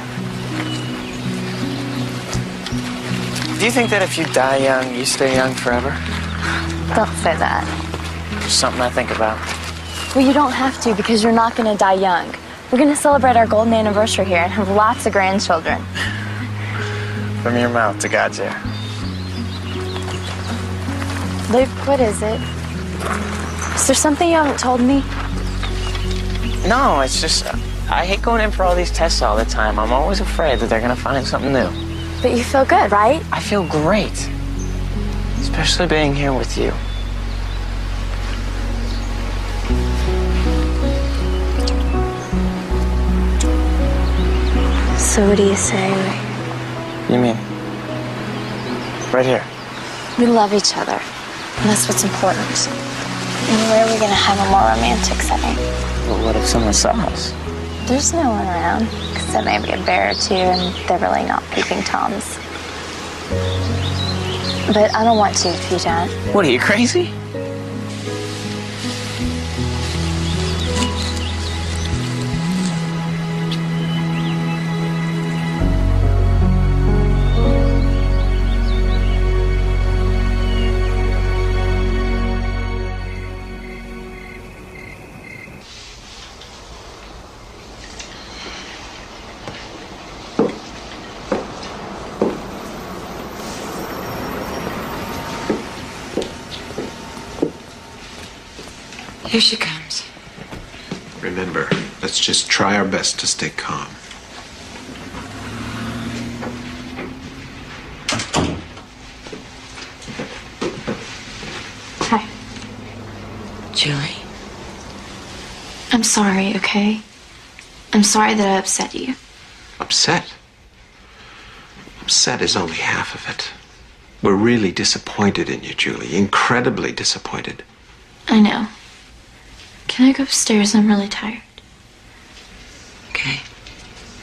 Do you think that if you die young, you stay young forever? Don't say that. Just something I think about. Well, you don't have to because you're not going to die young. We're going to celebrate our golden anniversary here and have lots of grandchildren. From your mouth to God's ear. Luke, what is it? Is there something you haven't told me? No, it's just, I hate going in for all these tests all the time. I'm always afraid that they're going to find something new. But you feel good, right? I feel great. Especially being here with you. So what do you say? You mean? Right here. We love each other. And that's what's important. And where are we going to have a more romantic setting? But what if someone saw us? There's no one around, except maybe a bear or two, and they're really not peeping Toms. But I don't want to if you don't. What, are you crazy? Here she comes. Remember, let's just try our best to stay calm. Hi. Julie. I'm sorry, okay? I'm sorry that I upset you. Upset? Upset is only half of it. We're really disappointed in you, Julie. Incredibly disappointed. I know. Can I go upstairs? I'm really tired. Okay.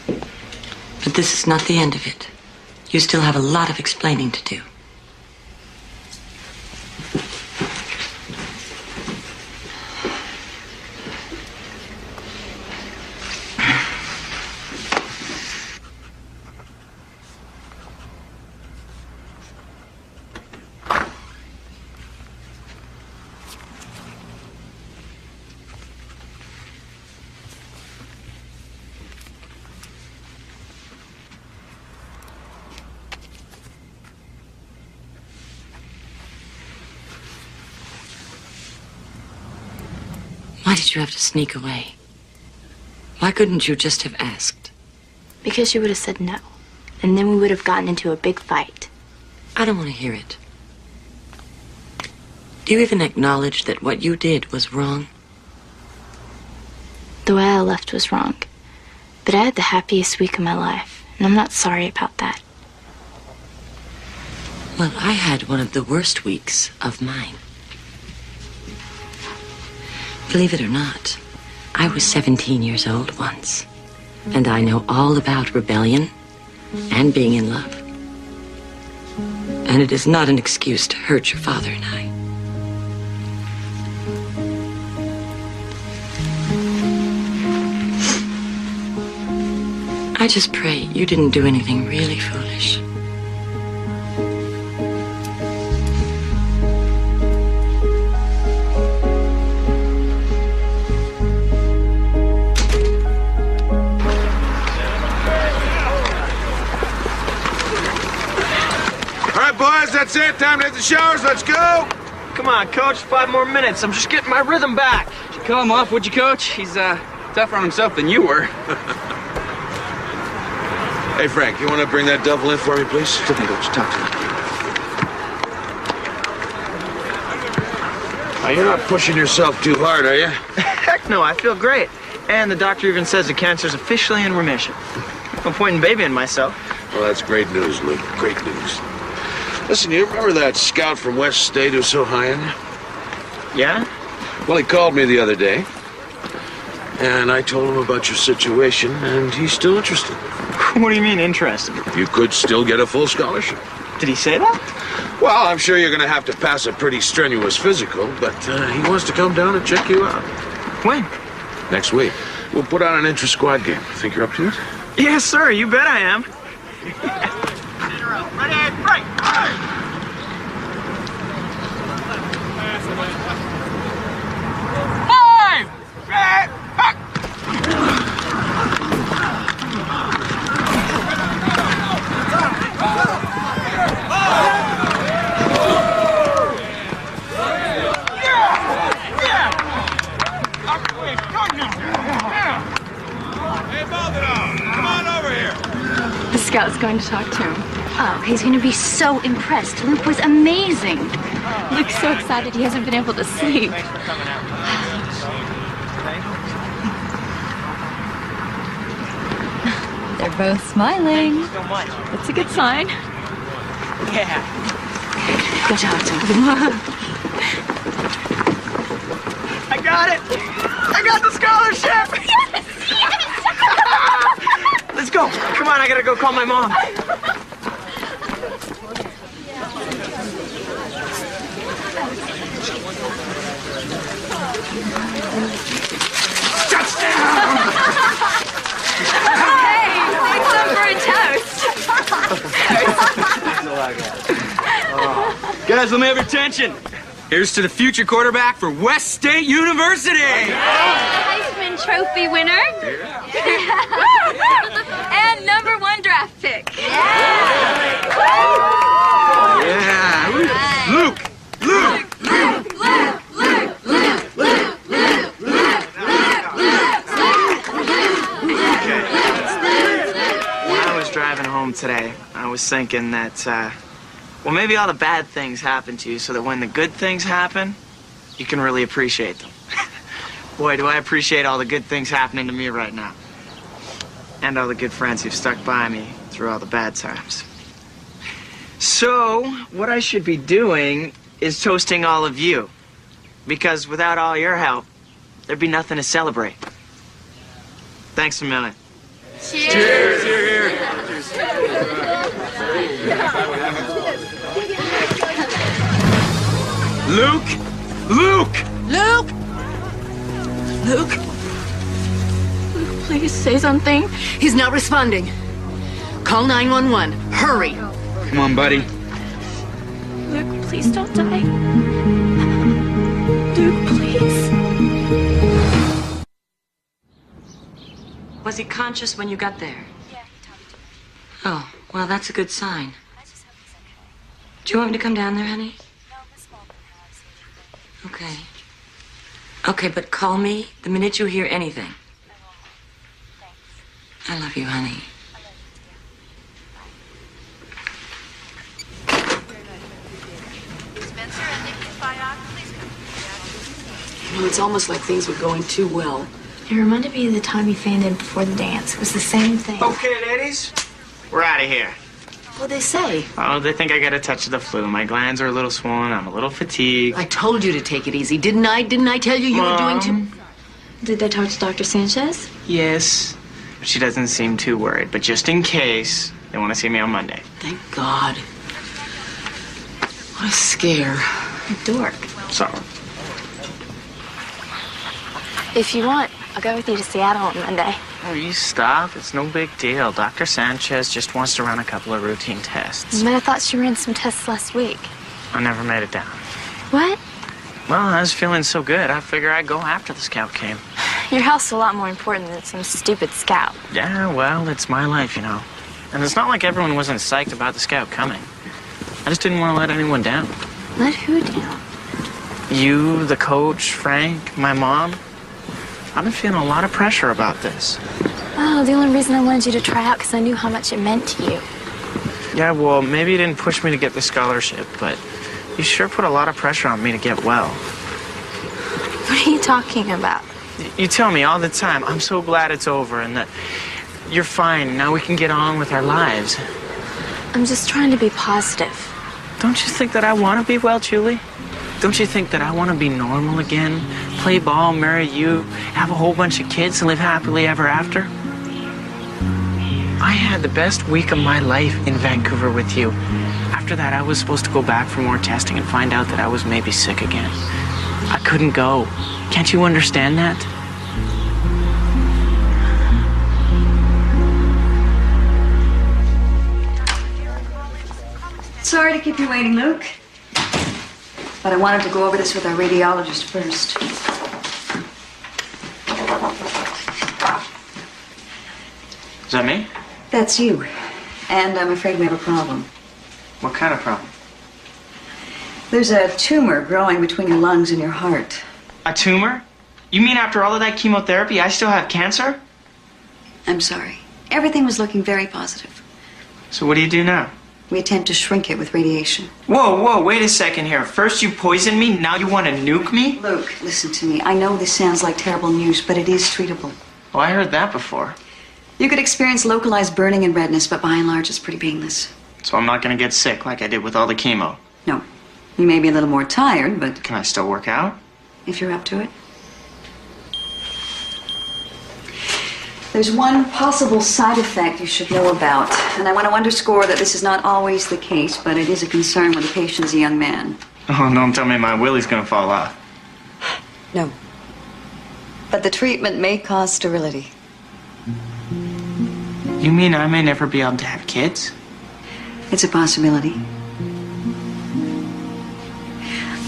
But this is not the end of it. You still have a lot of explaining to do. Why did you have to sneak away? Why couldn't you just have asked? Because you would have said no. And then we would have gotten into a big fight. I don't want to hear it. Do you even acknowledge that what you did was wrong? The way I left was wrong. But I had the happiest week of my life. And I'm not sorry about that. Well, I had one of the worst weeks of mine. Believe it or not, I was 17 years old once. And I know all about rebellion and being in love. And it is not an excuse to hurt your father and I. I just pray you didn't do anything really foolish. That's it. Time to hit the showers. Let's go. Come on, Coach. 5 more minutes. I'm just getting my rhythm back. Did you call him off, would you, Coach? He's tougher on himself than you were. Hey, Frank, you want to bring that devil in for me, please? Coach, talk to him. Now, you're not pushing yourself too hard, are you? Heck no, I feel great. And the doctor even says the cancer's officially in remission. No point in babying myself. Well, that's great news, Luke. Great news. Listen, you remember that scout from West State who's so high in you? Yeah? Well, he called me the other day, and I told him about your situation, and he's still interested. What do you mean, interested? You could still get a full scholarship. Did he say that? Well, I'm sure you're going to have to pass a pretty strenuous physical, but he wants to come down and check you out. When? Next week. We'll put on an intra-squad game. Think you're up to it? Yes, sir. You bet I am. Ready, break! The scout's going to talk to him. Oh, he's going to be so impressed. Luke was amazing. Luke's so excited he hasn't been able to sleep. They're both smiling. That's a good sign. Yeah. Go talk to him. I got it! I got the scholarship! Yes! Let's go. Come on, I gotta go call my mom. Hey, make some for a toast. Guys, let me have your attention. Here's to the future quarterback for West State University. Heisman Trophy winner. And #1 draft pick. Yeah. Luke. When I was driving home today, I was thinking that, well, maybe all the bad things happen to you so that when the good things happen, you can really appreciate them. Boy, do I appreciate all the good things happening to me right now. And all the good friends who've stuck by me through all the bad times. So, what I should be doing is toasting all of you. Because without all your help, there'd be nothing to celebrate. Thanks a million. Cheers. Cheers. Here. Luke! Luke! Luke! Luke? Please say something. He's not responding. Call 911. Hurry. Come on, buddy. Luke, please don't die. Luke, please. Was he conscious when you got there? Yeah, he talked to me. Oh, well, that's a good sign. I just hope he's okay. Do you want me to come down there, honey? No, Miss Malden has. Okay. Okay, but call me the minute you hear anything. I will. Thanks. I love you, honey. I love you too. Spencer and Nikki Fayok, please come. Well, it's almost like things were going too well. It reminded me of the time you fainted before the dance. It was the same thing. Okay, ladies, we're out of here. What'd they say? Oh, they think I got a touch of the flu. My glands are a little swollen. I'm a little fatigued. I told you to take it easy, didn't I? Didn't I tell you were doing too... Did they talk to Dr. Sanchez? Yes. She doesn't seem too worried, but just in case, they want to see me on Monday. Thank God. What a scare. A dork. So, If you want, I'll go with you to Seattle on Monday. oh, you stop. It's no big deal. Dr. Sanchez just wants to run a couple of routine tests. But I thought she ran some tests last week. I never made it down. What? Well, I was feeling so good, I figure I'd go after the scout came. Your health's a lot more important than some stupid scout. Yeah, well, it's my life, you know. And it's not like everyone wasn't psyched about the scout coming. I just didn't want to let anyone down. Let who down? You, the coach, Frank, my mom. I've been feeling a lot of pressure about this. Oh, the only reason I wanted you to try out because I knew how much it meant to you. Yeah, well, maybe you didn't push me to get the scholarship, but you sure put a lot of pressure on me to get well. What are you talking about? You tell me all the time, I'm so glad it's over and that you're fine. Now we can get on with our lives. I'm just trying to be positive. Don't you think that I want to be well, Julie? Don't you think that I want to be normal again? Play ball, marry you, have a whole bunch of kids, and live happily ever after? I had the best week of my life in Vancouver with you. After that, I was supposed to go back for more testing and find out that I was maybe sick again. I couldn't go. Can't you understand that? Sorry to keep you waiting, Luke. But I wanted to go over this with our radiologist first. Is that me? That's you. And I'm afraid we have a problem. What kind of problem? There's a tumor growing between your lungs and your heart. A tumor? You mean after all of that chemotherapy, I still have cancer? I'm sorry. Everything was looking very positive. So what do you do now? We attempt to shrink it with radiation. Whoa, wait a second here. First you poisoned me, now you want to nuke me? Luke, listen to me. I know this sounds like terrible news, but it is treatable. Oh, I heard that before. You could experience localized burning and redness, but by and large, it's pretty painless. So I'm not going to get sick like I did with all the chemo? No. You may be a little more tired, but... Can I still work out? If you're up to it. There's one possible side effect you should know about, and I want to underscore that this is not always the case, but it is a concern when the patient's a young man. Oh, don't tell me my willy's gonna fall off. No. But the treatment may cause sterility. You mean I may never be able to have kids? It's a possibility.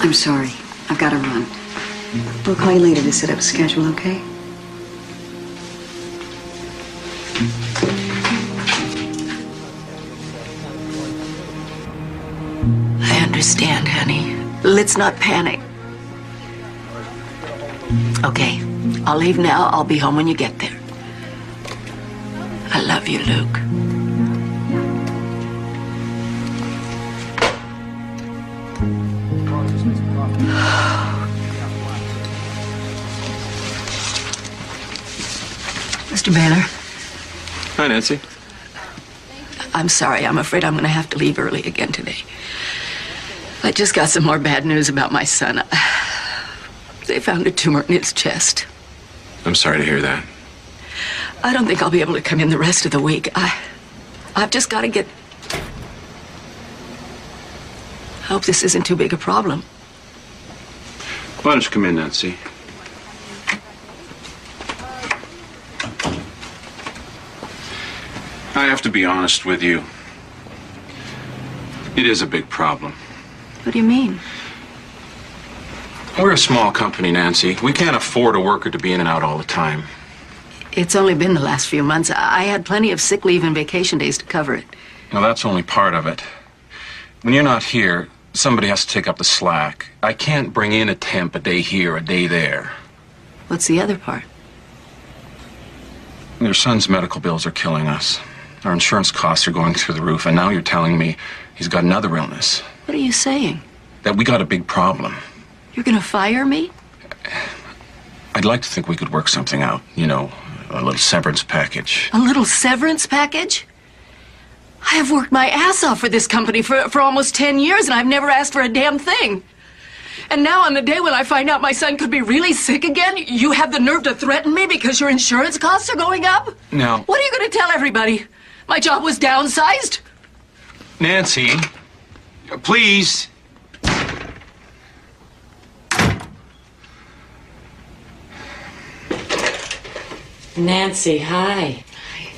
I'm sorry. I've got to run. We'll call you later to set up a schedule, okay? I understand, honey. Let's not panic. Okay, I'll leave now. I'll be home when you get there. I love you, Luke. Mr. Baylor. Hi, Nancy. I'm sorry. I'm afraid I'm going to have to leave early again today. I just got some more bad news about my son. They found a tumor in his chest. I'm sorry to hear that. I don't think I'll be able to come in the rest of the week. I've just got to get... I hope this isn't too big a problem. Why don't you come in, Nancy? I have to be honest with you. It is a big problem. What do you mean? We're a small company, Nancy. We can't afford a worker to be in and out all the time. It's only been the last few months. I had plenty of sick leave and vacation days to cover it. Now, that's only part of it. When you're not here, somebody has to take up the slack. I can't bring in a temp a day here, a day there. What's the other part? Your son's medical bills are killing us. Our insurance costs are going through the roof, and now you're telling me he's got another illness. What are you saying? That we got a big problem. You're gonna fire me? I'd like to think we could work something out. You know, a little severance package. A little severance package? I have worked my ass off for this company for almost 10 years, and I've never asked for a damn thing. And now on the day when I find out my son could be really sick again, you have the nerve to threaten me because your insurance costs are going up? No. What are you going to tell everybody? My job was downsized? Nancy, please. Nancy, hi.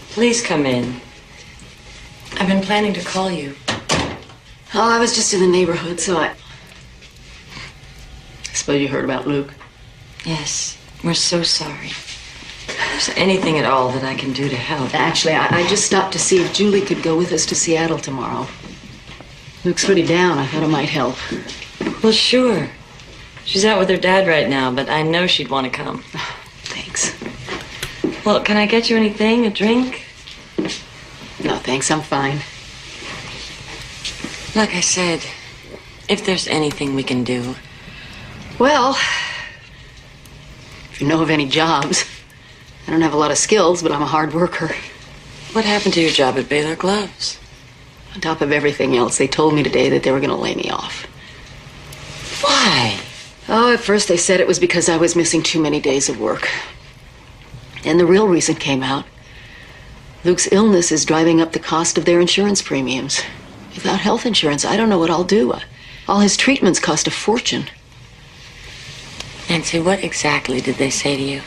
Please come in. I've been planning to call you. Oh, I was just in the neighborhood, so I suppose you heard about Luke. Yes, we're so sorry. Is there anything at all that I can do to help? Actually, I just stopped to see if Julie could go with us to Seattle tomorrow. Luke's pretty down. I thought it might help. Well, sure. She's out with her dad right now, but I know she'd want to come. Thanks. Well, can I get you anything? A drink? No, thanks. I'm fine. Like I said, if there's anything we can do. Well, if you know of any jobs. I don't have a lot of skills, but I'm a hard worker. What happened to your job at Baylor Gloves? On top of everything else, they told me today that they were going to lay me off. Why? Oh, at first they said it was because I was missing too many days of work. And the real reason came out. Luke's illness is driving up the cost of their insurance premiums. Without health insurance, I don't know what I'll do. All his treatments cost a fortune. Nancy, what exactly did they say to you?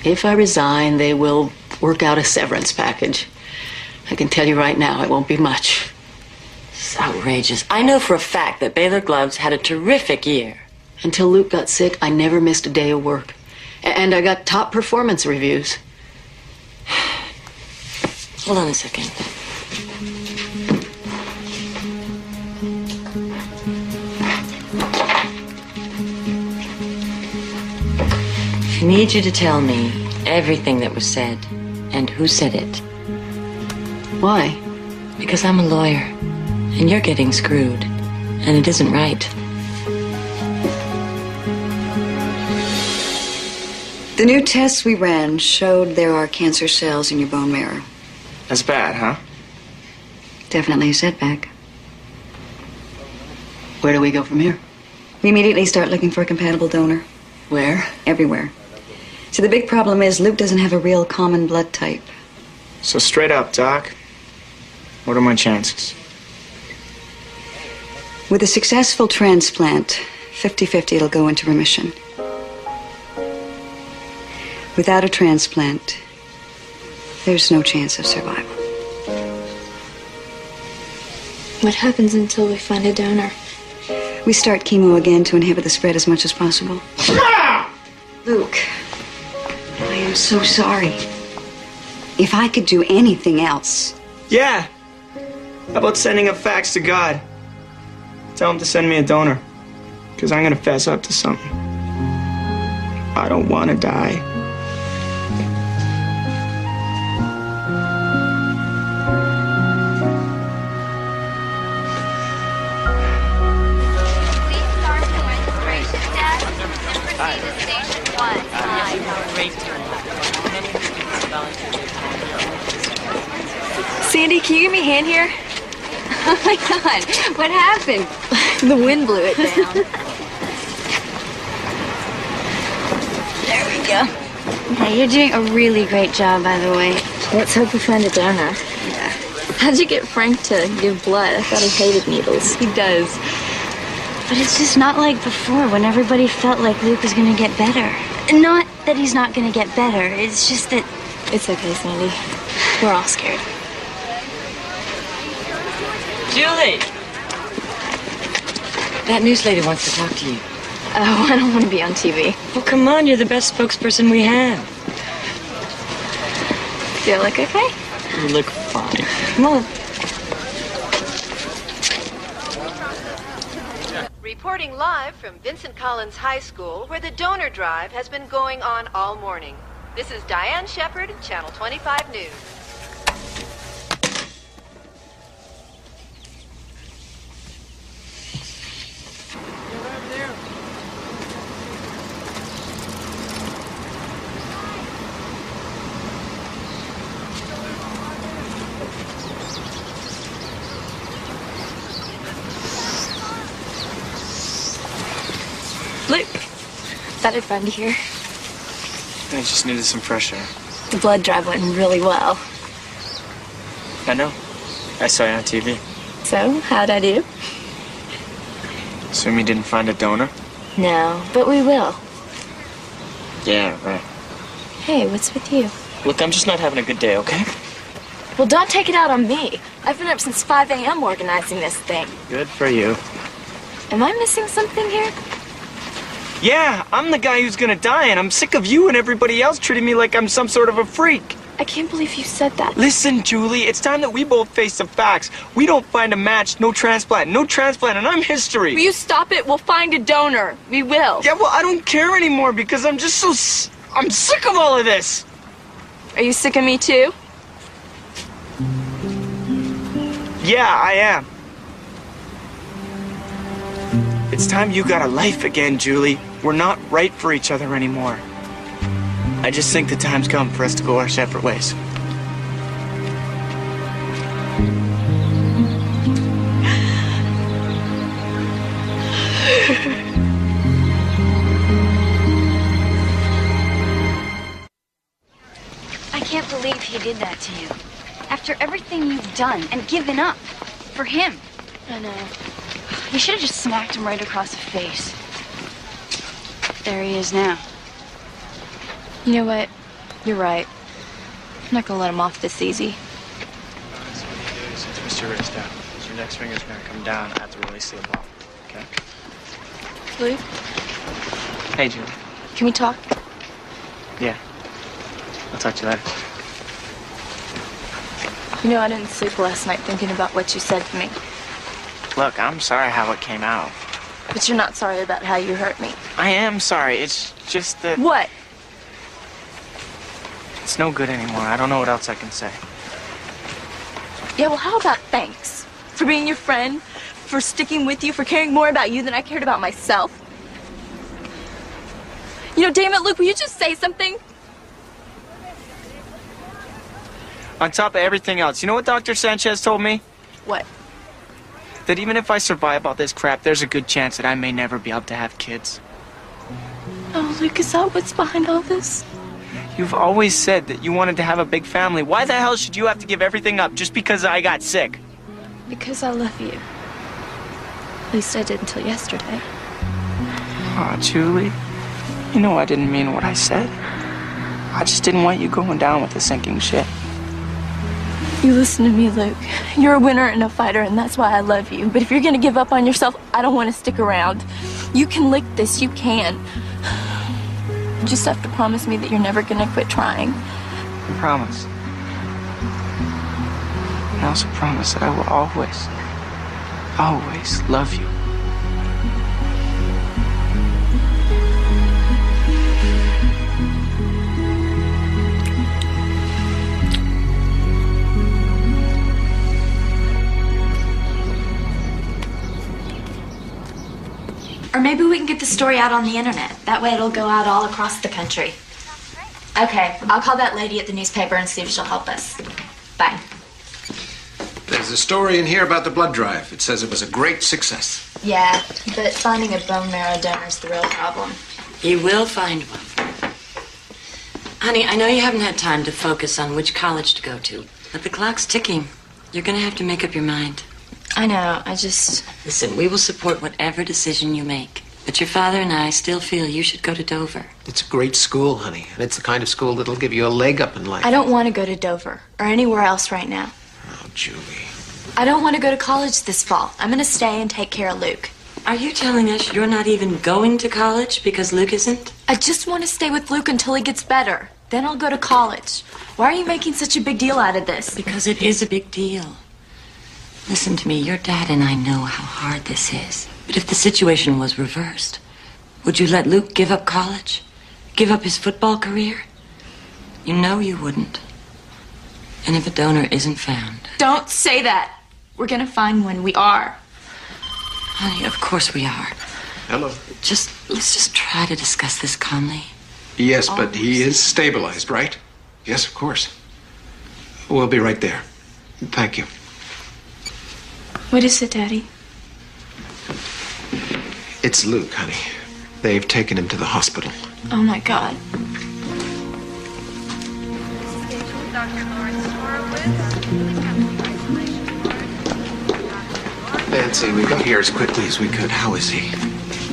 If I resign, they will work out a severance package. I can tell you right now, it won't be much. It's outrageous. I know for a fact that Baylor Gloves had a terrific year. Until Luke got sick, I never missed a day of work. And I got top performance reviews. Hold on a second. I need you to tell me everything that was said and who said it. Why? Because I'm a lawyer and you're getting screwed and it isn't right. The new tests we ran showed there are cancer cells in your bone marrow. That's bad, huh? Definitely a setback. Where do we go from here? We immediately start looking for a compatible donor. Where? Everywhere. So the big problem is Luke doesn't have a real common blood type. So straight up, Doc, what are my chances? With a successful transplant, 50-50 it'll go into remission. Without a transplant, there's no chance of survival. What happens until we find a donor? We start chemo again to inhibit the spread as much as possible. Luke, I am so sorry. If I could do anything else. Yeah. How about sending a fax to God? Tell him to send me a donor. Because I'm going to fess up to something. I don't want to die. Sandy, can you give me a hand here? Oh my God, what happened? The wind blew it down. There we go. Hey, you're doing a really great job, by the way. Let's hope we find a donor. Yeah. How'd you get Frank to give blood? I thought he hated needles. He does. But it's just not like before when everybody felt like Luke was going to get better. Not that he's not going to get better. It's just that... It's okay, Sandy. We're all scared. Julie! That news lady wants to talk to you. Oh, I don't want to be on TV. Well, come on, you're the best spokesperson we have. Do I look okay? You look fine. Come on. Reporting live from Vincent Collins High School, where the donor drive has been going on all morning. This is Diane Shepard, Channel 25 News. Luke, thought I'd find you here. I just needed some fresh air. The blood drive went really well. I know. I saw you on TV. So, how'd I do? Assume you didn't find a donor? No, but we will. Yeah, right. Hey, what's with you? Look, I'm just not having a good day, okay? Well, don't take it out on me. I've been up since 5 a.m. organizing this thing. Good for you. Am I missing something here? Yeah, I'm the guy who's gonna die, and I'm sick of you and everybody else treating me like I'm some sort of a freak. I can't believe you said that. Listen, Julie, it's time that we both face the facts. We don't find a match, no transplant, and I'm history. Will you stop it? We'll find a donor. We will. Yeah, well, I don't care anymore because I'm just I'm sick of all of this. Are you sick of me too? Yeah, I am. It's time you got a life again, Julie. We're not right for each other anymore. I just think the time's come for us to go our separate ways. I can't believe he did that to you. After everything you've done and given up for him. I know. You should have just smacked him right across the face. There he is now. You know what? You're right. I'm not gonna let him off this easy. Twist your wrist down. So your next finger's gonna come down after we release the ball. Okay? Luke, Hey, Julie. can we talk? Yeah. I'll talk to you later. You know, I didn't sleep last night thinking about what you said to me. Look, I'm sorry how it came out. But you're not sorry about how you hurt me. I am sorry. It's just that... What? It's no good anymore. I don't know what else I can say. Yeah, well, how about thanks? For being your friend, for sticking with you, for caring more about you than I cared about myself. You know, damn it, Luke, will you just say something? On top of everything else, you know what Dr. Sanchez told me? What? That even if I survive all this crap, there's a good chance that I may never be able to have kids. Oh, Luke, is that what's behind all this? You've always said that you wanted to have a big family. Why the hell should you have to give everything up just because I got sick? Because I love you. At least I did until yesterday. Aw, Julie. You know I didn't mean what I said. I just didn't want you going down with the sinking ship. You listen to me, Luke. You're a winner and a fighter, and that's why I love you. But if you're gonna give up on yourself, I don't want to stick around. You can lick this, you can. You just have to promise me that you're never gonna quit trying. I promise. I also promise that I will always love you. Or maybe we can get the story out on the internet. That way it'll go out all across the country. Okay, I'll call that lady at the newspaper and see if she'll help us. Bye. There's a story in here about the blood drive. It says it was a great success. Yeah, but finding a bone marrow donor is the real problem. You will find one. Honey, I know you haven't had time to focus on which college to go to, but the clock's ticking. You're gonna have to make up your mind. I know, I just... Listen, we will support whatever decision you make. But your father and I still feel you should go to Dover. It's a great school, honey, and it's the kind of school that'll give you a leg up in life. I don't want to go to Dover or anywhere else right now. Oh, Julie. I don't want to go to college this fall. I'm going to stay and take care of Luke. Are you telling us you're not even going to college because Luke isn't? I just want to stay with Luke until he gets better. Then I'll go to college. Why are you making such a big deal out of this? Because it is a big deal. Listen to me, your dad and I know how hard this is. But if the situation was reversed, would you let Luke give up college? Give up his football career? You know you wouldn't. And if a donor isn't found... Don't say that. We're gonna find one. We are. Honey, of course we are. Hello. Let's just try to discuss this calmly. Yes, but he is stabilized, right? Yes, of course. We'll be right there. Thank you. What is it, Daddy? It's Luke, honey. They've taken him to the hospital. Oh, my God. Nancy, we got here as quickly as we could. How is he?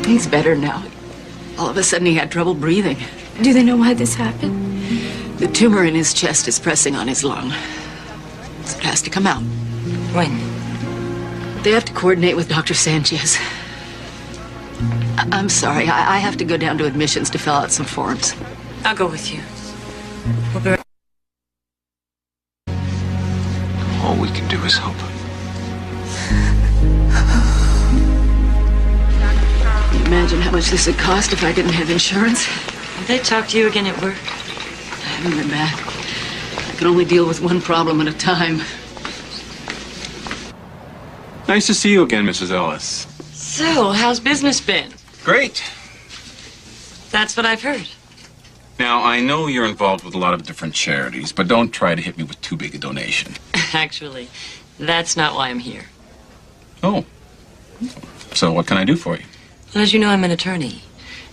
He's better now. All of a sudden, he had trouble breathing. Do they know why this happened? The tumor in his chest is pressing on his lung. So it has to come out. When? They have to coordinate with Dr. Sanchez. I'm sorry. I have to go down to admissions to fill out some forms. I'll go with you. We'll be right much this would cost if I didn't have insurance. Did they talk to you again at work? I haven't been back. I can only deal with one problem at a time. Nice to see you again, Mrs. Ellis. So, how's business been? Great. That's what I've heard. Now, I know you're involved with a lot of different charities, but don't try to hit me with too big a donation. Actually, that's not why I'm here. Oh. So what can I do for you? Well, as you know, I'm an attorney,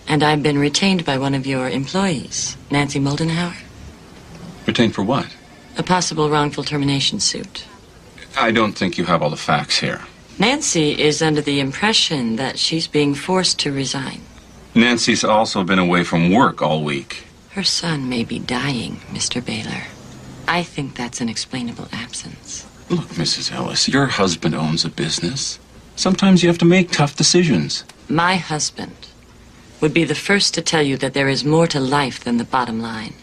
and I've been retained by one of your employees, Nancy Moldenhauer. Retained for what? A possible wrongful termination suit. I don't think you have all the facts here. Nancy is under the impression that she's being forced to resign. Nancy's also been away from work all week. Her son may be dying, Mr. Baylor. I think that's an explainable absence. Look, Mrs. Ellis, your husband owns a business. Sometimes you have to make tough decisions. My husband would be the first to tell you that there is more to life than the bottom line.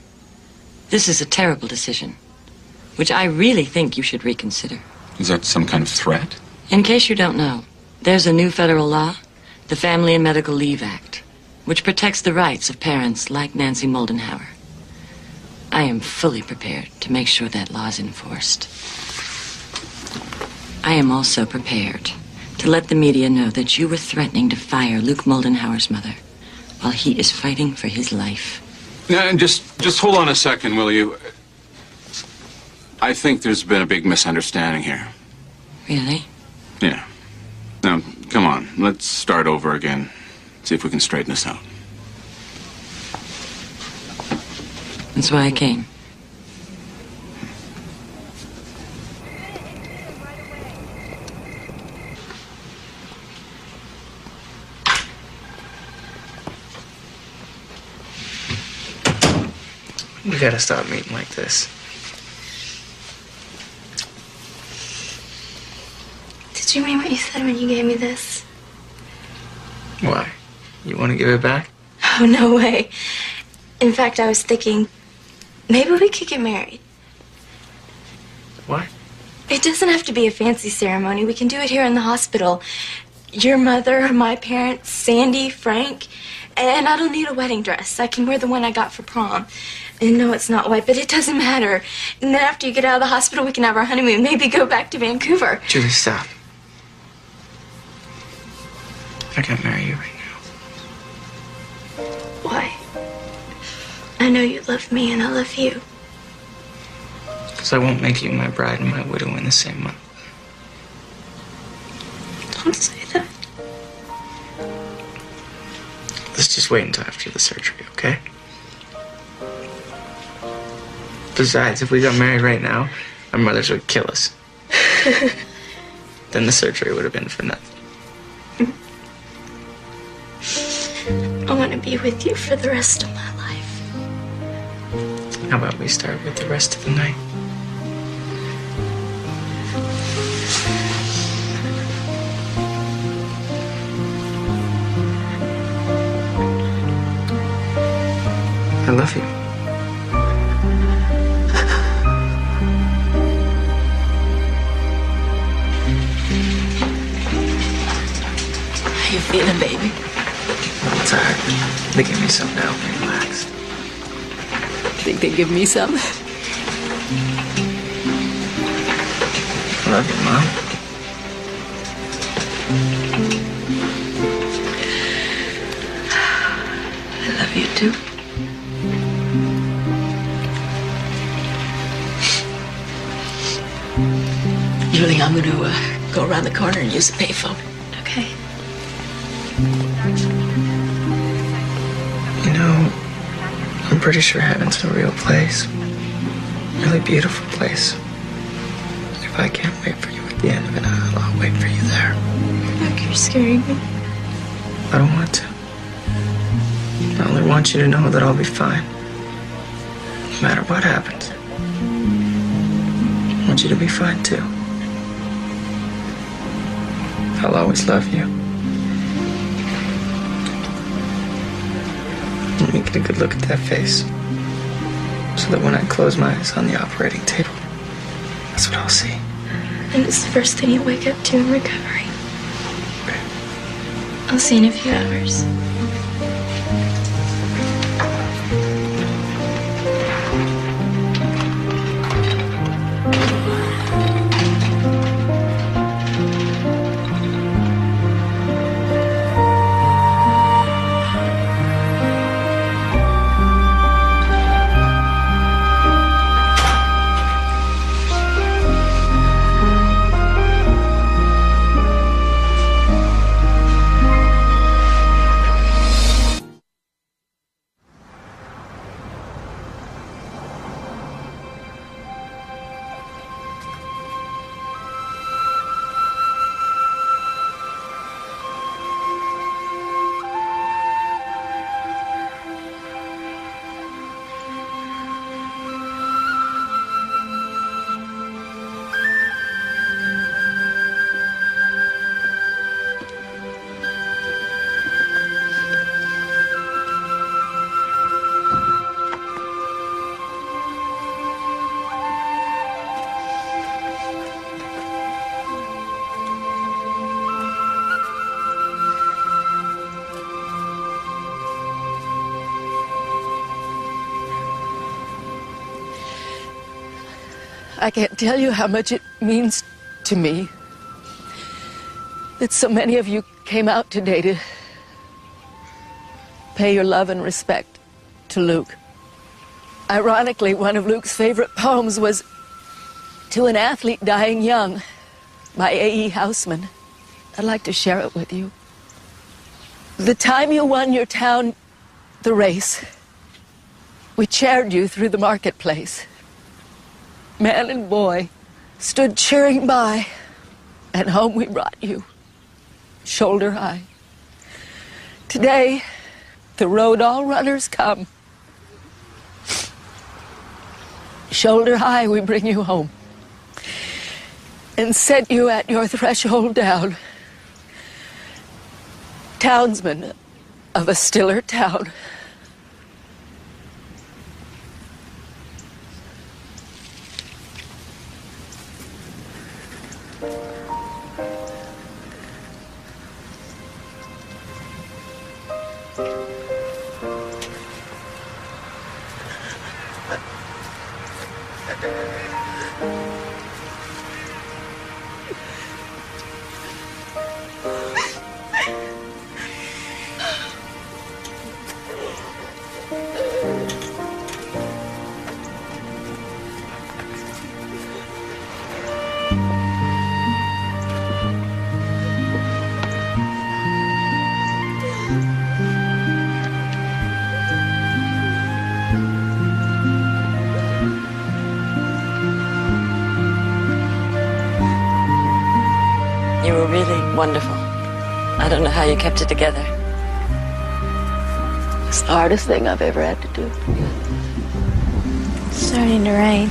This is a terrible decision, which I really think you should reconsider. Is that some kind of threat? In case you don't know, there's a new federal law, the Family and Medical Leave Act, which protects the rights of parents like Nancy Moldenhauer. I am fully prepared to make sure that law is enforced. I am also prepared to let the media know that you were threatening to fire Luke Moldenhauer's mother while he is fighting for his life. Now, just hold on a second, will you? I think there's been a big misunderstanding here. Really? Yeah. Now, come on, let's start over again. See if we can straighten this out. That's why I came. We gotta stop meeting like this. Did you mean what you said when you gave me this? Why? You want to give it back? Oh, no way. In fact, I was thinking, maybe we could get married. What? It doesn't have to be a fancy ceremony. We can do it here in the hospital. Your mother, my parents, Sandy, Frank. And I don't need a wedding dress. I can wear the one I got for prom. And no, it's not white, but it doesn't matter. And then after you get out of the hospital, we can have our honeymoon. Maybe go back to Vancouver. Julie, stop. I can't marry you right now. Why? I know you love me and I love you. Because I won't make you my bride and my widow in the same month. Don't say that. Let's just wait until after the surgery, okay? Besides, if we got married right now, our mothers would kill us. Then the surgery would have been for nothing. I want to be with you for the rest of my life. How about we start with the rest of the night? I love you. How you feeling, baby? I'm tired. They give me something to help me relax. Think they give me some? I love you, Mom. I love you too. Julie, I'm going to go around the corner and use the payphone. Okay. You know, I'm pretty sure heaven's a real place. Really beautiful place. If I can't wait for you at the end of it, I'll wait for you there. Look, you're scaring me. I don't want to. I only want you to know that I'll be fine. No matter what happens. I want you to be fine too. I'll always love you. Let me get a good look at that face. So that when I close my eyes on the operating table, that's what I'll see. And it's the first thing you wake up to in recovery. I'll see you in a few hours. I can't tell you how much it means to me that so many of you came out today to pay your love and respect to Luke. Ironically, one of Luke's favorite poems was To an Athlete Dying Young by A.E. Houseman. I'd like to share it with you. The time you won your town the race, we cheered you through the marketplace. Man and boy stood cheering by, and home we brought you, shoulder high. Today, the road all runners come. Shoulder high we bring you home and set you at your threshold down, townsman of a stiller town. You were really wonderful. I don't know how you kept it together. It's the hardest thing I've ever had to do. It's starting to rain.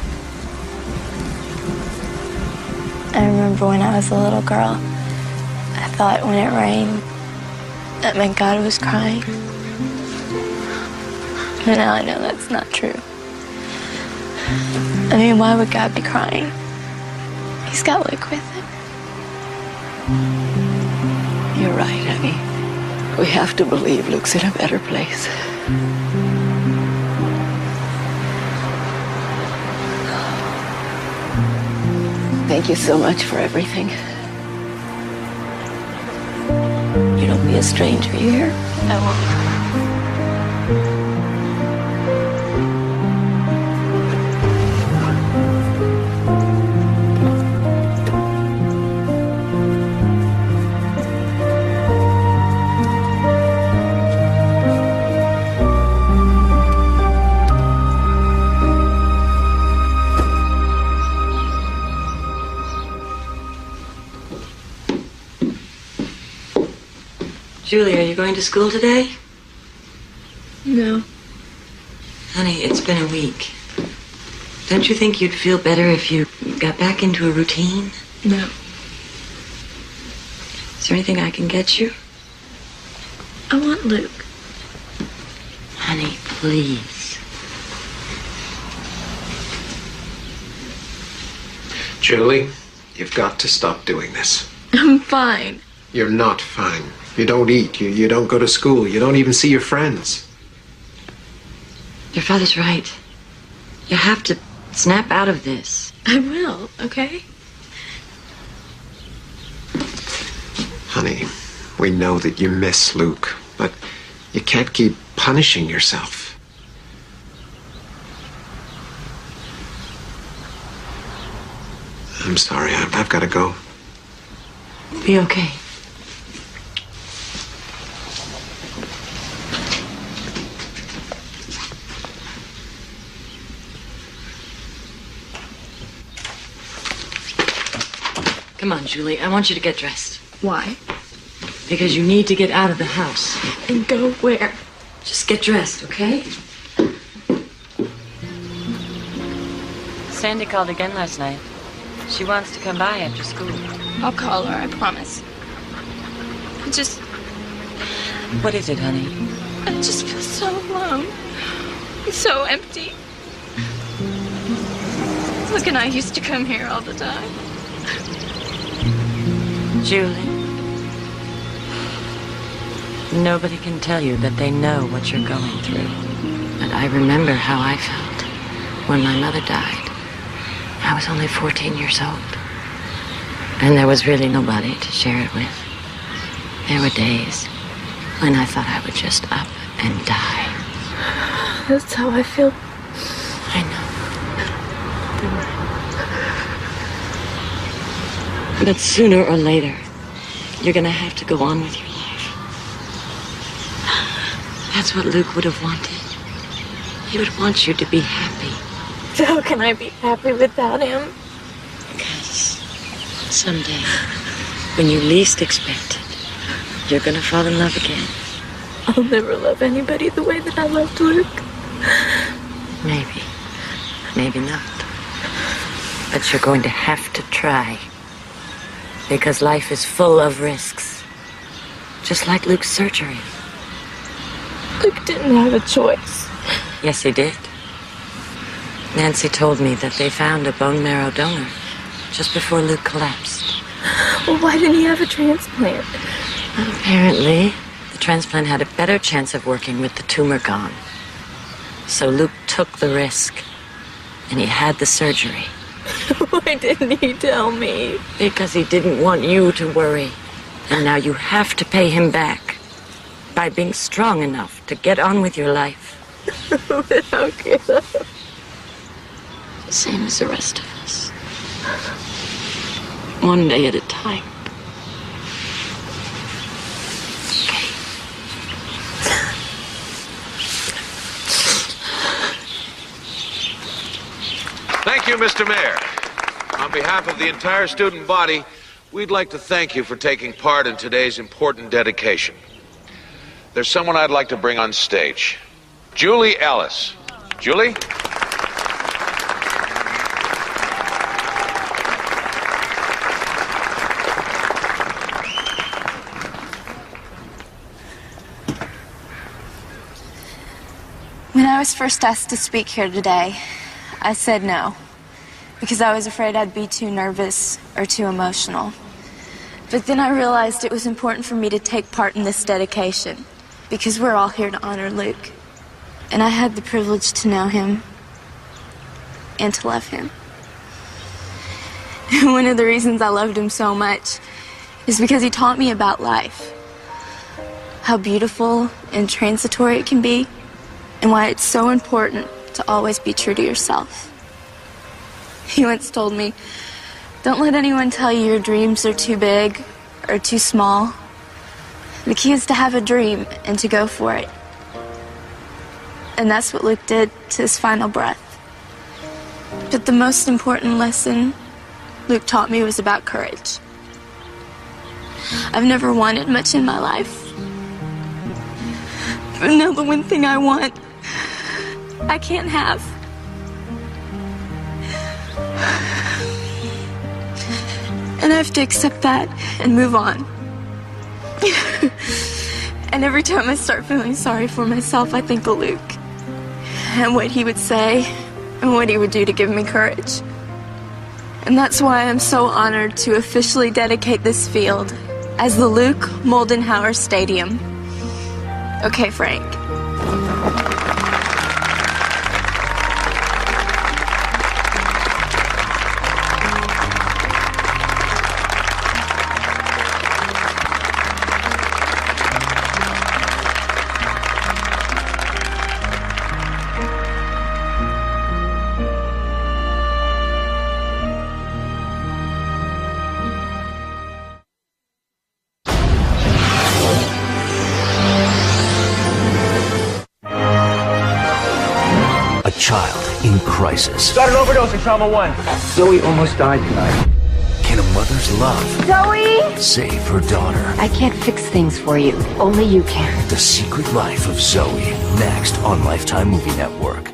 I remember when I was a little girl, I thought when it rained, that meant God was crying. But now I know that's not true. I mean, why would God be crying? He's got Luke with him. You're right, honey. We have to believe Luke's in a better place. Thank you so much for everything. You don't be a stranger here. I won't. Julie, are you going to school today? No. Honey, it's been a week. Don't you think you'd feel better if you got back into a routine? No. Is there anything I can get you? I want Luke. Honey, please. Julie, you've got to stop doing this. I'm fine. You're not fine. You don't eat. You don't go to school. You don't even see your friends. Your father's right. You have to snap out of this. I will, okay? Honey, we know that you miss Luke, but you can't keep punishing yourself. I'm sorry. I've got to go. Be okay. Come on, Julie. I want you to get dressed. Why? Because you need to get out of the house. And go where? Just get dressed, okay? Sandy called again last night. She wants to come by after school. I'll call her, I promise. I just... What is it, honey? I just feel so alone. So empty. Luke and I used to come here all the time. Julie, nobody can tell you that they know what you're going through. But I remember how I felt when my mother died. I was only 14 years old. And there was really nobody to share it with. There were days when I thought I would just up and die. That's how I feel. I know. But sooner or later, you're gonna have to go on with your life. That's what Luke would have wanted. He would want you to be happy. How can I be happy without him? Because someday, when you least expect it, you're gonna fall in love again. I'll never love anybody the way that I loved Luke. Maybe. Maybe not. But you're going to have to try. Because life is full of risks. Just like Luke's surgery. Luke didn't have a choice. Yes, he did. Nancy told me that they found a bone marrow donor just before Luke collapsed. Well, why didn't he have a transplant? Well, apparently, the transplant had a better chance of working with the tumor gone. So Luke took the risk, and he had the surgery. Why didn't he tell me? Because he didn't want you to worry. And now you have to pay him back by being strong enough to get on with your life. But how can I? Same as the rest of us. One day at a time. Okay. Thank you, Mr. Mayor. On behalf of the entire student body, we'd like to thank you for taking part in today's important dedication. There's someone I'd like to bring on stage. Julie Ellis. Julie? When I was first asked to speak here today, I said no, because I was afraid I'd be too nervous or too emotional. But then I realized it was important for me to take part in this dedication, because we're all here to honor Luke. And I had the privilege to know him and to love him. And one of the reasons I loved him so much is because he taught me about life, how beautiful and transitory it can be, and why it's so important to always be true to yourself. He once told me, don't let anyone tell you your dreams are too big or too small. The key is to have a dream and to go for it. And that's what Luke did to his final breath. But the most important lesson Luke taught me was about courage. I've never wanted much in my life. But now the one thing I want, I can't have. And I have to accept that and move on. And every time I start feeling sorry for myself, I think of Luke and what he would say and what he would do to give me courage. And that's why I'm so honored to officially dedicate this field as the Luke Moldenhauer Stadium. Okay, Frank. Child in crisis. Got an overdose in trauma 1. Zoe almost died tonight. Can a mother's love Zoe! save her daughter? I can't fix things for you. Only you can. The Secret Life of Zoe. Next on Lifetime Movie Network.